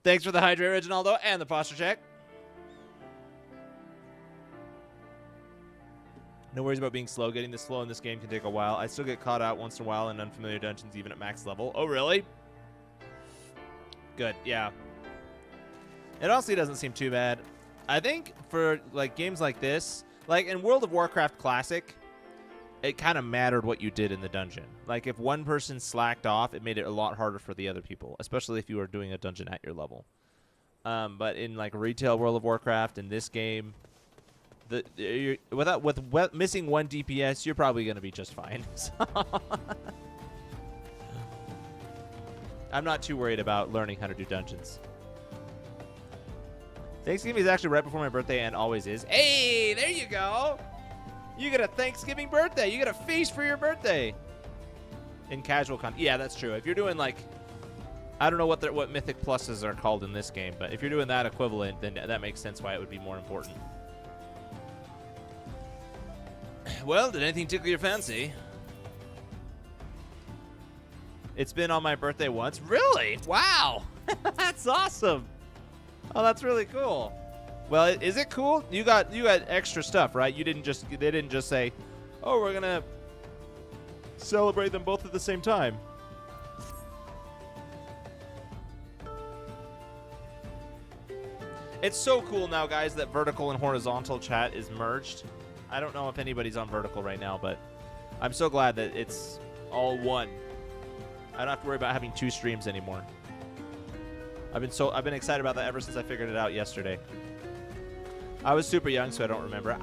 Thanks for the hydrate, Reginaldo, and the posture check. No worries about being slow. Getting this slow in this game can take a while. I still get caught out once in a while in unfamiliar dungeons, even at max level. Oh, really? Good, yeah. It honestly doesn't seem too bad. I think for like games like this, like in World of Warcraft Classic, it kind of mattered what you did in the dungeon. Like, if one person slacked off, it made it a lot harder for the other people, especially if you were doing a dungeon at your level. But in, like, retail World of Warcraft, in this game, with missing one DPS, you're probably going to be just fine. So I'm not too worried about learning how to do dungeons. Thanksgiving is actually right before my birthday and always is. Hey, there you go! You get a Thanksgiving birthday. You get a feast for your birthday. In casual content. Yeah, that's true. If you're doing, like, I don't know what Mythic Pluses are called in this game, but if you're doing that equivalent, then that makes sense why it would be more important. Well, did anything tickle your fancy? It's been on my birthday once. Really? Wow. That's awesome. Oh, that's really cool. Well, is it cool? You got extra stuff, right? They didn't just say, "Oh, we're going to celebrate them both at the same time." It's so cool now, guys, that vertical and horizontal chat is merged. I don't know if anybody's on vertical right now, but I'm so glad that it's all one. I don't have to worry about having 2 streams anymore. I've been excited about that ever since I figured it out yesterday. I was super young, so I don't remember.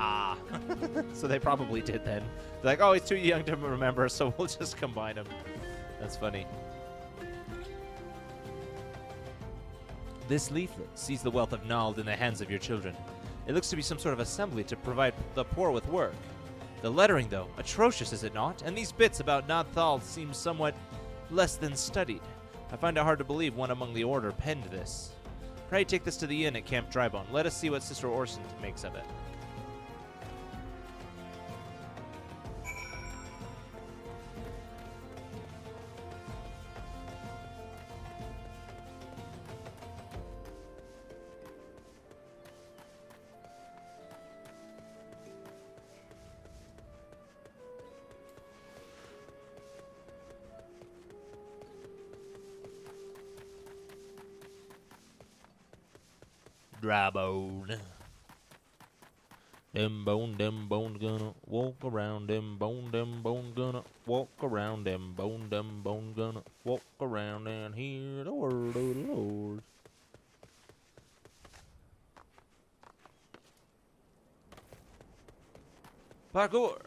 So they probably did then. They're like, oh, he's too young to remember, so we'll just combine them. That's funny. This leaflet sees the wealth of Nald in the hands of your children. It looks to be some sort of assembly to provide the poor with work. The lettering, though, atrocious, is it not? And these bits about Nadthal seem somewhat less than studied. I find it hard to believe one among the Order penned this. Pray take this to the inn at Camp Drybone. Let us see what Sister Orson makes of it. Drybone. Them bone gonna walk around. Them bone gonna walk around. Them bone gonna walk around and hear the word of the Lord. Parkour.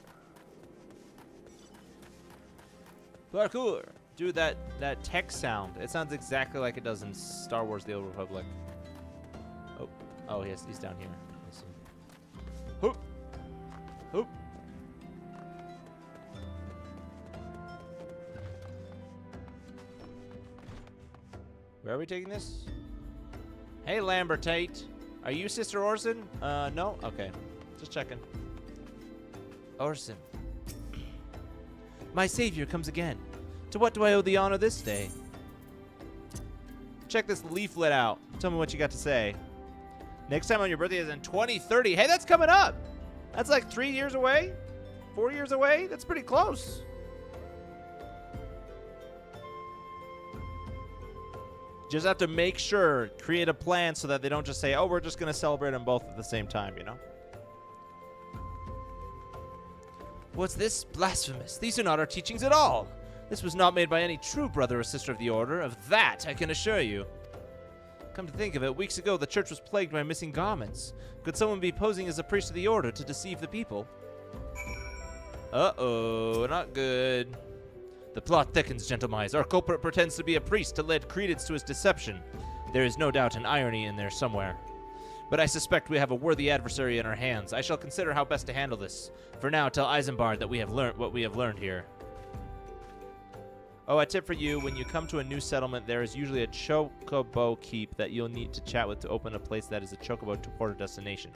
Parkour. Dude, that tech sound. It sounds exactly like it does in Star Wars: The Old Republic. Oh, he's down here. Let's see. Hoop! Hoop! Where are we taking this? Hey, Lambertate. Are you Sister Orson? No? Okay. Just checking. Orson. My savior comes again. To what do I owe the honor this day? Check this leaflet out. Tell me what you got to say. Next time on your birthday is in 2030. Hey, that's coming up. That's like 3 years away? 4 years away? That's pretty close. Just have to make sure, create a plan so that they don't just say, oh, we're just going to celebrate them both at the same time, you know? What's this? Blasphemous. These are not our teachings at all. This was not made by any true brother or sister of the Order. Of that, I can assure you. Come to think of it, weeks ago the church was plagued by missing garments. Could someone be posing as a priest of the Order to deceive the people? Uh-oh, not good. The plot thickens, gentle mice. Our culprit pretends to be a priest to lend credence to his deception. There is no doubt an irony in there somewhere. But I suspect we have a worthy adversary in our hands. I shall consider how best to handle this. For now, tell Isambard that we have learned what we have learned here. Oh, a tip for you, when you come to a new settlement, there is usually a chocobo keep that you'll need to chat with to open a place that is a chocobo to port or destination.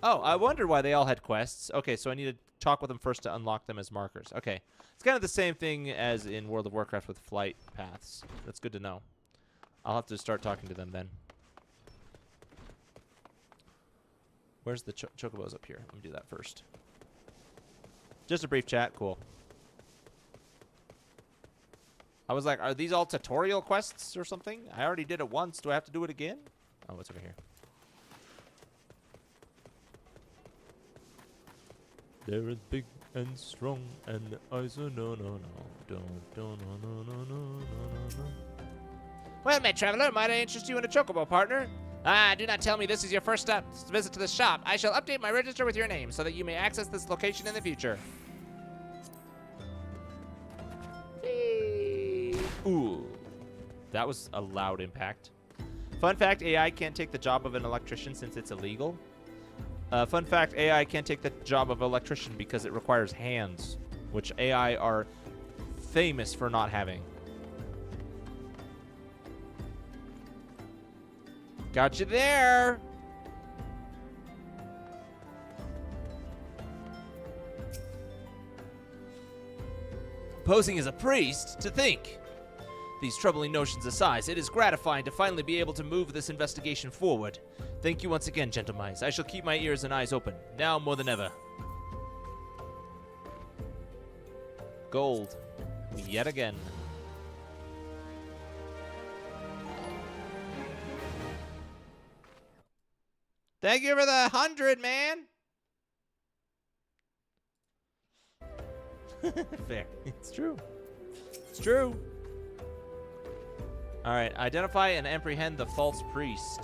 Oh, I wonder why they all had quests. Okay, so I need to talk with them first to unlock them as markers. Okay, it's kind of the same thing as in World of Warcraft with flight paths. That's good to know. I'll have to start talking to them then. Where's the chocobos up here? Let me do that first. Just a brief chat. Cool. I was like, are these all tutorial quests or something? I already did it once. Do I have to do it again? Oh, it's over here. They're big and strong, and the eyes are no. Well, my traveler, might I interest you in a chocobo partner? Do not tell me this is your first visit to the shop. I shall update my register with your name so that you may access this location in the future. Ooh, that was a loud impact. Fun fact, AI can't take the job of an electrician since it's illegal. Fun fact, AI can't take the job of electrician because it requires hands, which AI are famous for not having. Got you there. Posing as a priest? To think! These troubling notions aside, it is gratifying to finally be able to move this investigation forward. Thank you once again, gentlemen. I shall keep my ears and eyes open, now more than ever. Gold. Yet again. Thank you for the 100, man! Fair. It's true. It's true. Alright, identify and apprehend the false priest.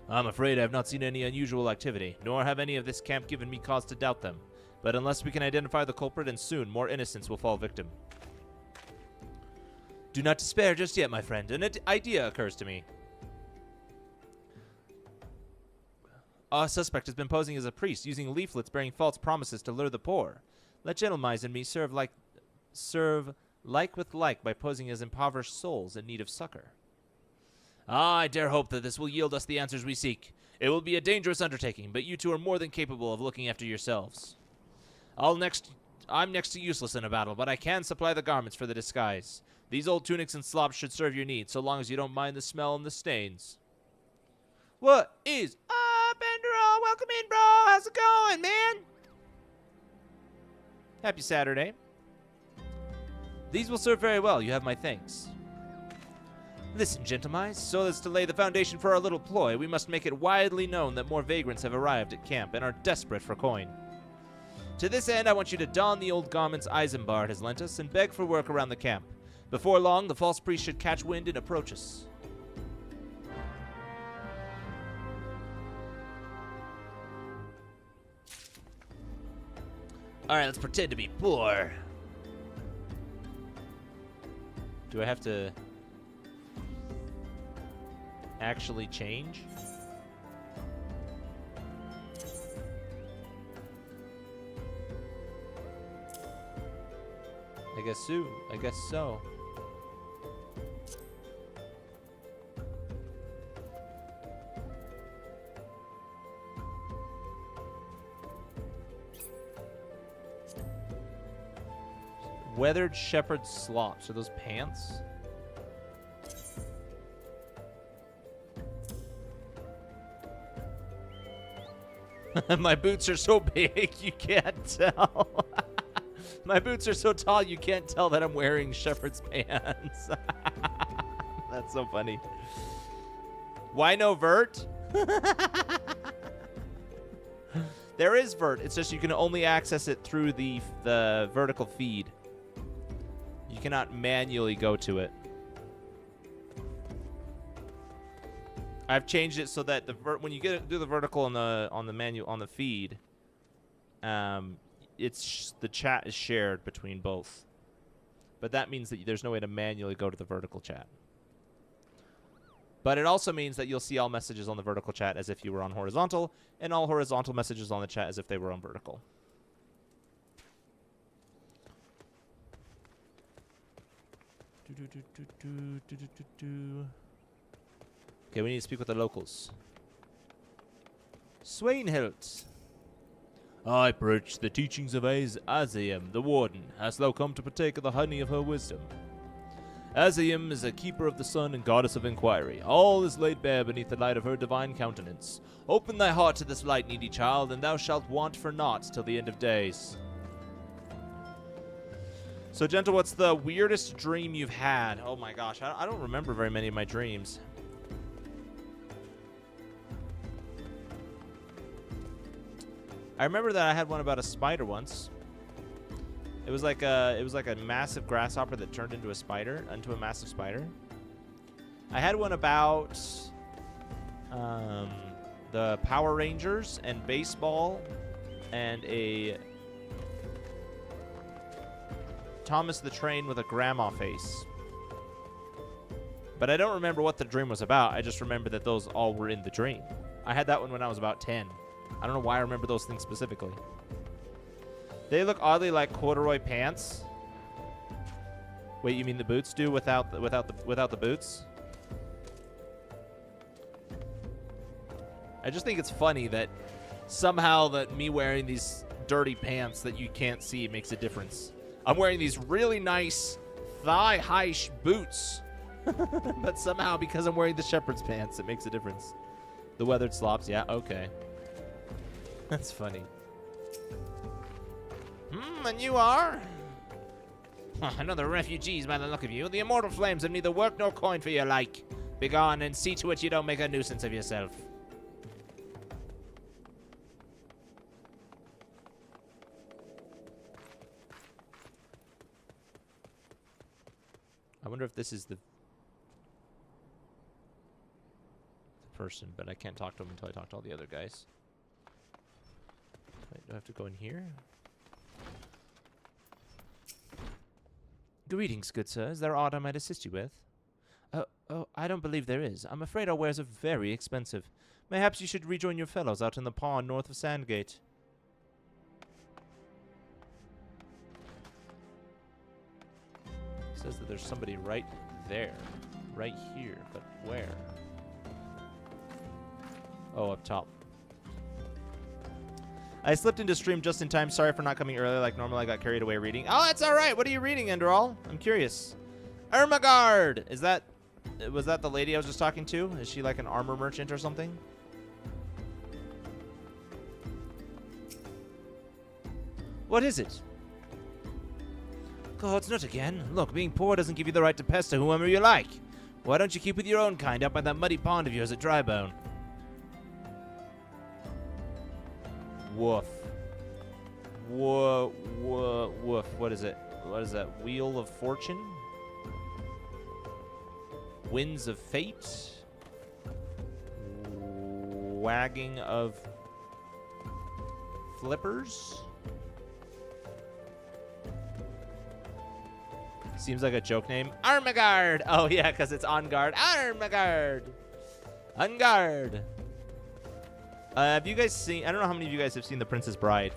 I'm afraid I have not seen any unusual activity, nor have any of this camp given me cause to doubt them. But unless we can identify the culprit, and soon more innocents will fall victim. Do not despair just yet, my friend. An idea occurs to me. Our suspect has been posing as a priest, using leaflets bearing false promises to lure the poor. Let gentlemen and me serve like with like by posing as impoverished souls in need of succor. I dare hope that this will yield us the answers we seek. It will be a dangerous undertaking, but you two are more than capable of looking after yourselves. I'm next to useless in a battle, but I can supply the garments for the disguise. These old tunics and slops should serve your needs, so long as you don't mind the smell and the stains. What is up, Enderal? Welcome in, bro. How's it going, man? Happy Saturday. These will serve very well. You have my thanks. Listen, gentlemen, so as to lay the foundation for our little ploy, we must make it widely known that more vagrants have arrived at camp and are desperate for coin. To this end, I want you to don the old garments Eisenbard has lent us and beg for work around the camp. Before long, the false priest should catch wind and approach us. Alright, let's pretend to be poor. Do I have to actually change? I guess so. Weathered shepherd slops. Are those pants? My boots are so big you can't tell. My boots are so tall you can't tell that I'm wearing shepherd's pants. That's so funny. Why no vert? There is vert. It's just you can only access it through the vertical feed. You cannot manually go to it. I've changed it so that when you do the vertical on the feed, the chat is shared between both. But that means that there's no way to manually go to the vertical chat. But it also means that you'll see all messages on the vertical chat as if you were on horizontal, and all horizontal messages on the chat as if they were on vertical. Okay, we need to speak with the locals. Swainhilt. I preach the teachings of Aziam, the warden. Hast thou come to partake of the honey of her wisdom? Aziam is a keeper of the sun and goddess of inquiry. All is laid bare beneath the light of her divine countenance. Open thy heart to this light, needy child, and thou shalt want for naught till the end of days. So, Gentle, what's the weirdest dream you've had? Oh my gosh, I don't remember very many of my dreams. I remember that I had one about a spider once. It was like a massive grasshopper that turned into a massive spider. I had one about the Power Rangers and baseball and a Thomas the Train with a grandma face. But I don't remember what the dream was about. I just remember that those all were in the dream. I had that one when I was about 10. I don't know why I remember those things specifically. They look oddly like corduroy pants. Wait, you mean the boots do without the boots? I just think it's funny that somehow that me wearing these dirty pants that you can't see makes a difference. I'm wearing these really nice thigh-high boots. But somehow, because I'm wearing the shepherd's pants, it makes a difference. The weathered slops, yeah, okay. That's funny. And you are? Another refugees by the look of you. The immortal flames have neither work nor coin for your like. Begone and see to it you don't make a nuisance of yourself. I wonder if this is the person, but I can't talk to him until I talk to all the other guys. Wait, do I have to go in here? Greetings, good sir. Is there aught I might assist you with? Oh, I don't believe there is. I'm afraid our wares are very expensive. Mayhaps you should rejoin your fellows out in the pond north of Sandgate. It says that there's somebody right there. Right here. But where? Oh, up top. I slipped into stream just in time. Sorry for not coming earlier like normal. I got carried away reading. Oh, that's all right. What are you reading, Enderall? I'm curious. Ermagard! Was that the lady I was just talking to? Is she like an armor merchant or something? What is it? God's not again. Look, being poor doesn't give you the right to pester whoever you like. Why don't you keep with your own kind up by that muddy pond of yours at Drybone? Woof. Woof. Woof. What is it? What is that? Wheel of Fortune? Winds of Fate? Wagging of Flippers? Seems like a joke name. Armagard! Oh, yeah, because it's on guard. Armagard! On guard! Have you guys seen... I don't know how many of you guys have seen The Princess Bride.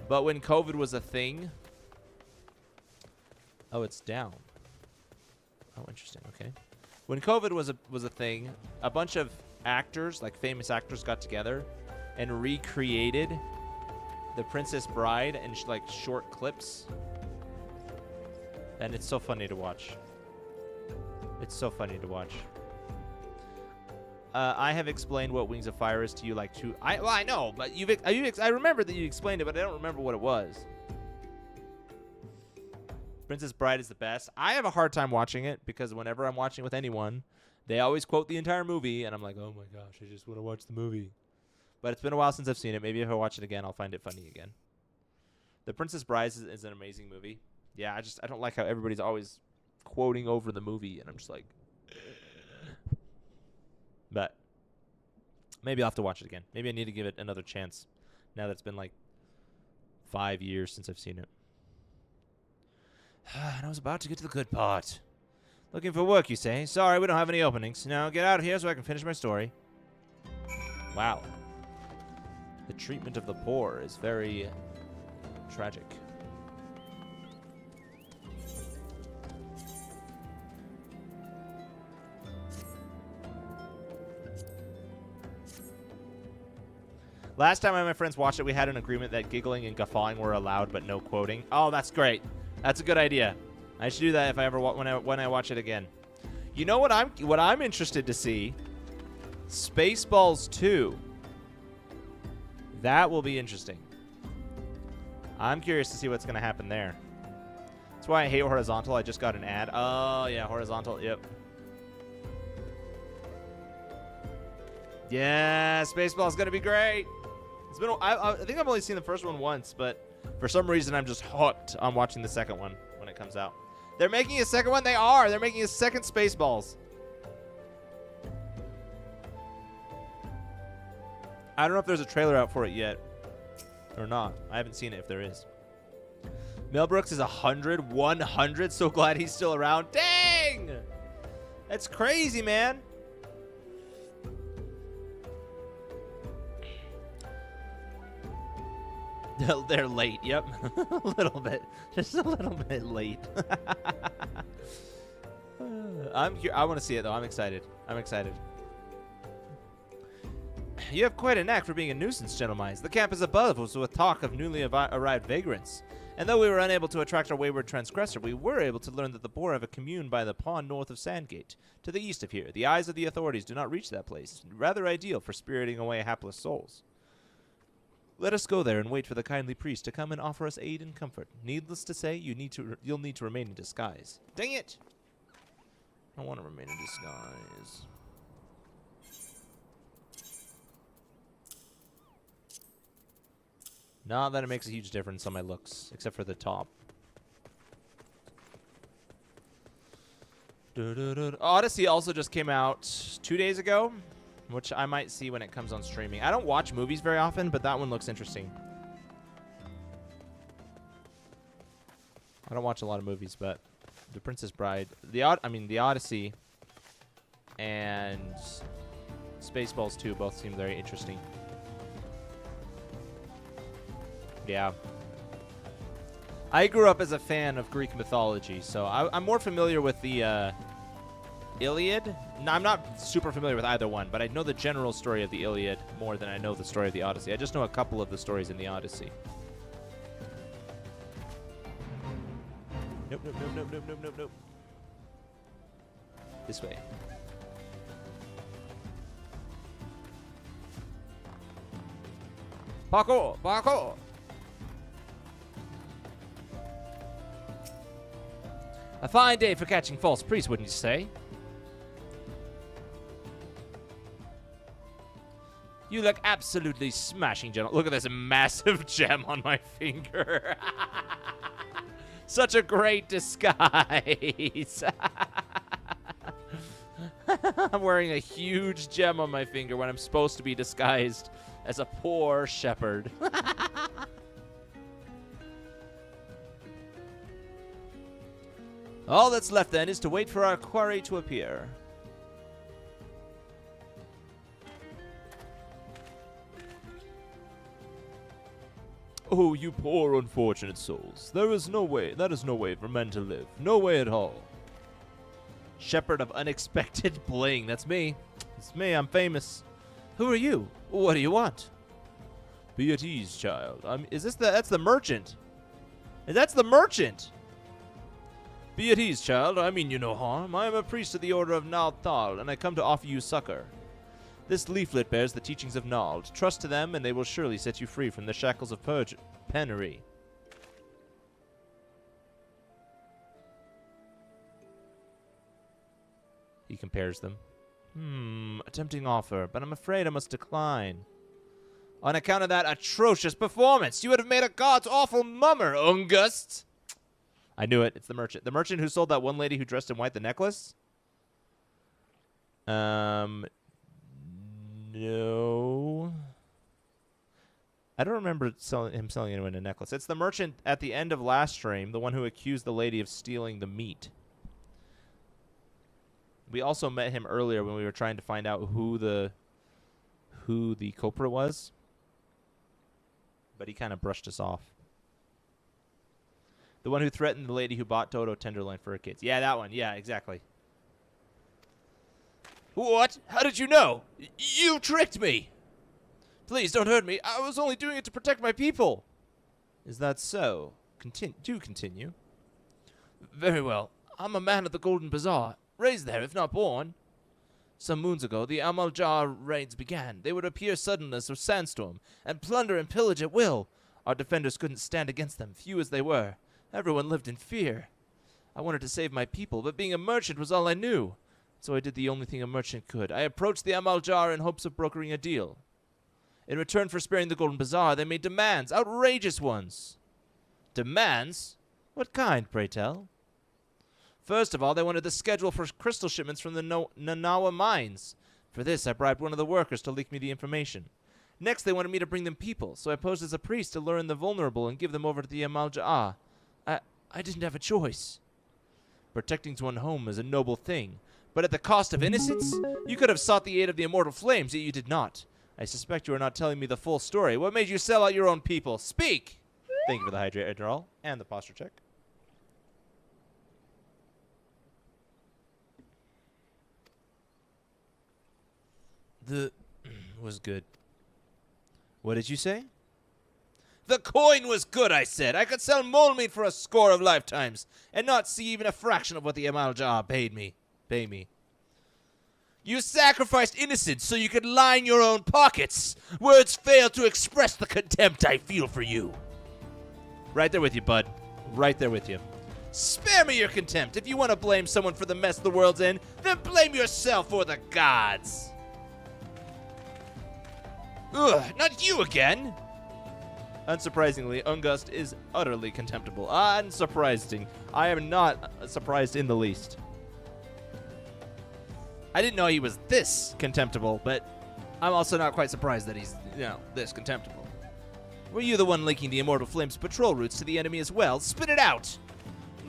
But when COVID was a thing... Oh, it's down. Oh, interesting. Okay. When COVID was a thing, a bunch of actors, like famous actors, got together and recreated The Princess Bride in like short clips. And it's so funny to watch. It's so funny to watch. I have explained what Wings of Fire is to you like two. I know, but I remember that you explained it, but I don't remember what it was. Princess Bride is the best. I have a hard time watching it because whenever I'm watching with anyone, they always quote the entire movie, and I'm like, oh my gosh, I just want to watch the movie. But it's been a while since I've seen it. Maybe if I watch it again, I'll find it funny again. The Princess Bride is an amazing movie. Yeah, I don't like how everybody's always quoting over the movie, and I'm just like... But maybe I'll have to watch it again. Maybe I need to give it another chance now that it's been like 5 years since I've seen it. And I was about to get to the good part. Looking for work, you say? Sorry, we don't have any openings. Now get out of here so I can finish my story. Wow. The treatment of the poor is very tragic. Last time I and my friends watched it, we had an agreement that giggling and guffawing were allowed, but no quoting. Oh, that's great. That's a good idea. I should do that if I ever when I watch it again. You know what I'm interested to see? Spaceballs 2. That will be interesting. I'm curious to see what's going to happen there. That's why I hate horizontal. I just got an ad. Oh, yeah, horizontal. Yep. Yeah, Spaceball's going to be great. It's been. I think I've only seen the first one once, but for some reason I'm just hooked on watching the second one when it comes out. They're making a second one? They are. They're making a second Spaceballs. I don't know if there's a trailer out for it yet or not. I haven't seen it if there is. Mel Brooks is 100. 100. So glad he's still around. Dang! That's crazy, man. They're late. Yep. A little bit. Just a little bit late. I want to see it, though. I'm excited. I'm excited. You have quite a knack for being a nuisance, gentlemen. The camp is above us with talk of newly arrived vagrants. And though we were unable to attract our wayward transgressor, we were able to learn that the Boar have a commune by the pond north of Sandgate, to the east of here. The eyes of the authorities do not reach that place. Rather ideal for spiriting away hapless souls. Let us go there and wait for the kindly priest to come and offer us aid and comfort. Needless to say, you'll need to remain in disguise. Dang it! I want to remain in disguise. Not that it makes a huge difference on my looks, except for the top. Odyssey also just came out 2 days ago, which I might see when it comes on streaming. I don't watch movies very often, but that one looks interesting. I don't watch a lot of movies, but The Princess Bride, the Odyssey, and Spaceballs 2 both seem very interesting. Yeah. I grew up as a fan of Greek mythology, so I'm more familiar with the Iliad. No, I'm not super familiar with either one, but I know the general story of the Iliad more than I know the story of the Odyssey. I just know a couple of the stories in the Odyssey. Nope, nope, nope, nope, nope, nope, nope, nope. This way. Parkour! Parkour! A fine day for catching false priests, wouldn't you say? You look absolutely smashing, General. Look at this massive gem on my finger. Such a great disguise. I'm wearing a huge gem on my finger when I'm supposed to be disguised as a poor shepherd. All that's left then is to wait for our quarry to appear. Oh, you poor unfortunate souls. That is no way for men to live. No way at all. Shepherd of unexpected bling. That's me. It's me. I'm famous. Who are you? What do you want? Be at ease, child. That's the merchant. That's the merchant. Be at ease, child. I mean you no harm. I am a priest of the order of Nald Thal, and I come to offer you succor. This leaflet bears the teachings of Nald. Trust to them, and they will surely set you free from the shackles of penury. He compares them. A tempting offer, but I'm afraid I must decline. On account of that atrocious performance, you would have made a god's awful mummer, Ungust. I knew it. It's the merchant. The merchant who sold that one lady who dressed in white the necklace? No. I don't remember him selling anyone a necklace. It's the merchant at the end of last stream, the one who accused the lady of stealing the meat. We also met him earlier when we were trying to find out who the culprit was. But he kind of brushed us off. The one who threatened the lady who bought Toto Tenderloin for her kids. Yeah, that one. Yeah, exactly. What? How did you know? You tricked me! Please, don't hurt me. I was only doing it to protect my people. Is that so? Do continue. Very well. I'm a man of the Golden Bazaar. Raised there, if not born. Some moons ago, the Amaljar raids began. They would appear sudden as a sandstorm, and plunder and pillage at will. Our defenders couldn't stand against them, few as they were. Everyone lived in fear. I wanted to save my people, but being a merchant was all I knew. So I did the only thing a merchant could. I approached the Amaljar in hopes of brokering a deal. In return for sparing the Golden Bazaar, they made demands, outrageous ones. Demands? What kind, pray tell? First of all, they wanted the schedule for crystal shipments from the Nanawa mines. For this, I bribed one of the workers to leak me the information. Next, they wanted me to bring them people, so I posed as a priest to lure in the vulnerable and give them over to the Amalja. I didn't have a choice. Protecting one's home is a noble thing, but at the cost of innocence? You could have sought the aid of the immortal flames, yet you did not. I suspect you are not telling me the full story. What made you sell out your own people? Speak! Thank you for the hydrate and the posture check. was good. What did you say? The coin was good, I said. I could sell mole meat for a score of lifetimes and not see even a fraction of what the Amalja paid me. Pay me. You sacrificed innocence so you could line your own pockets. Words fail to express the contempt I feel for you. Right there with you, bud. Right there with you. Spare me your contempt. If you want to blame someone for the mess the world's in, then blame yourself or the gods. Ugh, not you again. Unsurprisingly, Ungust is utterly contemptible. Unsurprising. I am not surprised in the least. I didn't know he was this contemptible, but I'm also not quite surprised that he's, this contemptible. Were you the one linking the Immortal Flame's patrol routes to the enemy as well? Spit it out!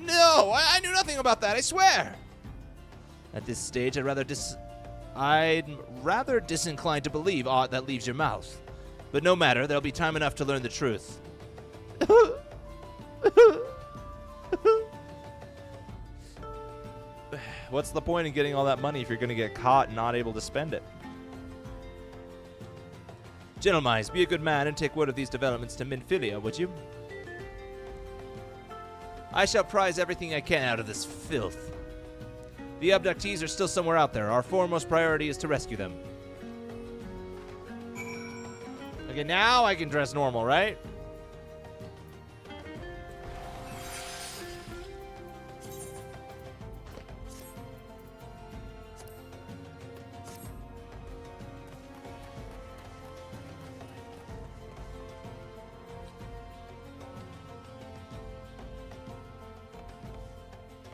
No, I knew nothing about that, I swear! At this stage, I'm rather disinclined to believe aught that leaves your mouth. But no matter, there'll be time enough to learn the truth. What's the point in getting all that money if you're going to get caught and not able to spend it? Gentlemans, be a good man and take word of these developments to Minfilia, would you? I shall prize everything I can out of this filth. The abductees are still somewhere out there. Our foremost priority is to rescue them. Okay, now I can dress normal, right?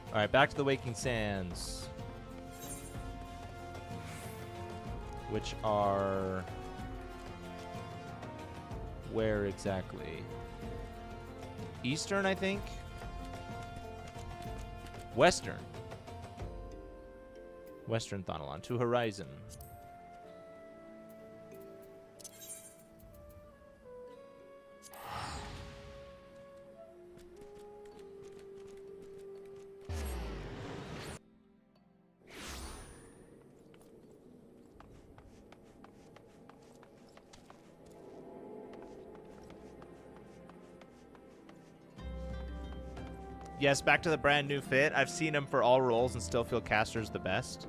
All right, back to the Waking Sands, which are where exactly? Eastern, I think. Western. Western Thanalan to Horizon. Yes, back to the brand new fit. I've seen him for all roles and still feel Caster's the best.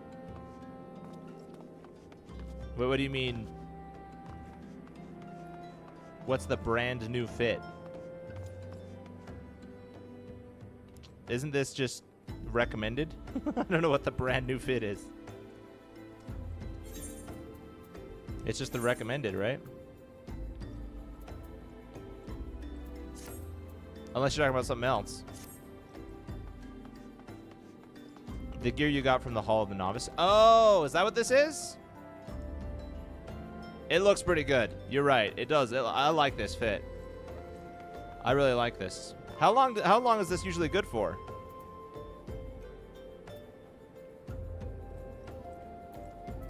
Wait, what do you mean? What's the brand new fit? Isn't this just recommended? I don't know what the brand new fit is. It's just the recommended, right? Unless you're talking about something else. The gear you got from the Hall of the Novice. Oh, is that what this is? It looks pretty good. You're right. It does. I like this fit. I really like this. How long is this usually good for?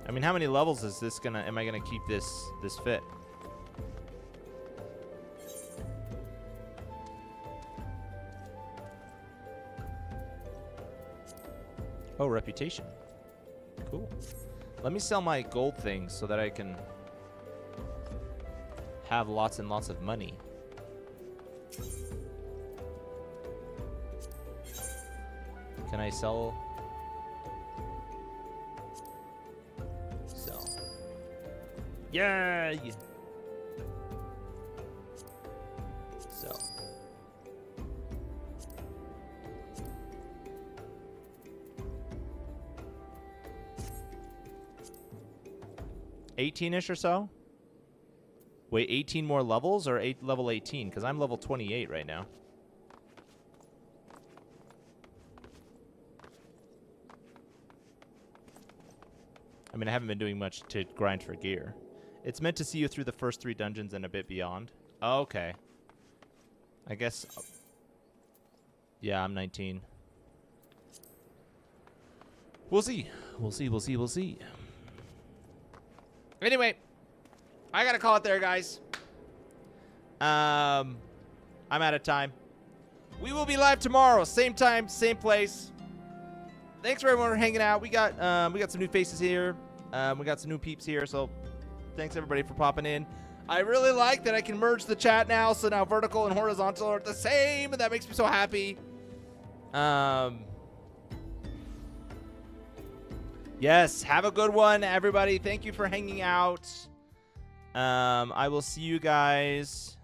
I mean, how many levels is this am I gonna keep this fit? Oh, reputation. Cool. Let me sell my gold things so that I can have lots and lots of money. Can I sell? Sell. Yay! Sell. $18-ish or so? Wait, 18 more levels or level 18? Because I'm level 28 right now. I mean, I haven't been doing much to grind for gear. It's meant to see you through the first 3 dungeons and a bit beyond. Oh, okay. I guess... yeah, I'm 19. We'll see. We'll see, we'll see, we'll see. Anyway, I gotta call it there, guys. I'm out of time. We will be live tomorrow, same time, same place. Thanks for everyone for hanging out. We got some new faces here. We got some new peeps here, so Thanks, everybody, for popping in. I really like that I can merge the chat now, so now vertical and horizontal are the same, and that makes me so happy. Yes, have a good one, everybody. Thank you for hanging out. I will see you guys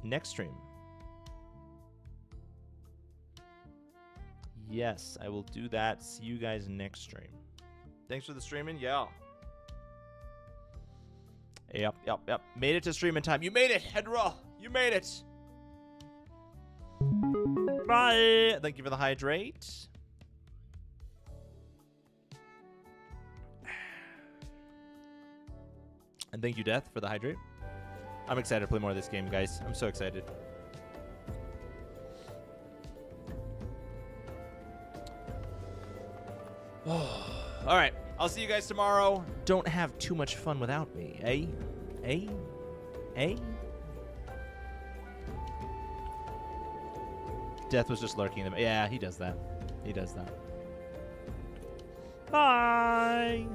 next stream. Yes, I will do that. See you guys next stream. Thanks for the streaming. Yeah. Yep. Made it to stream in time. You made it, Hedra. You made it. Bye. Thank you for the hydrate. And thank you, Death, for the hydrate. I'm excited to play more of this game, guys. I'm so excited. All right. I'll see you guys tomorrow. Don't have too much fun without me, eh? Death was just lurking in the... Yeah, he does that. Bye.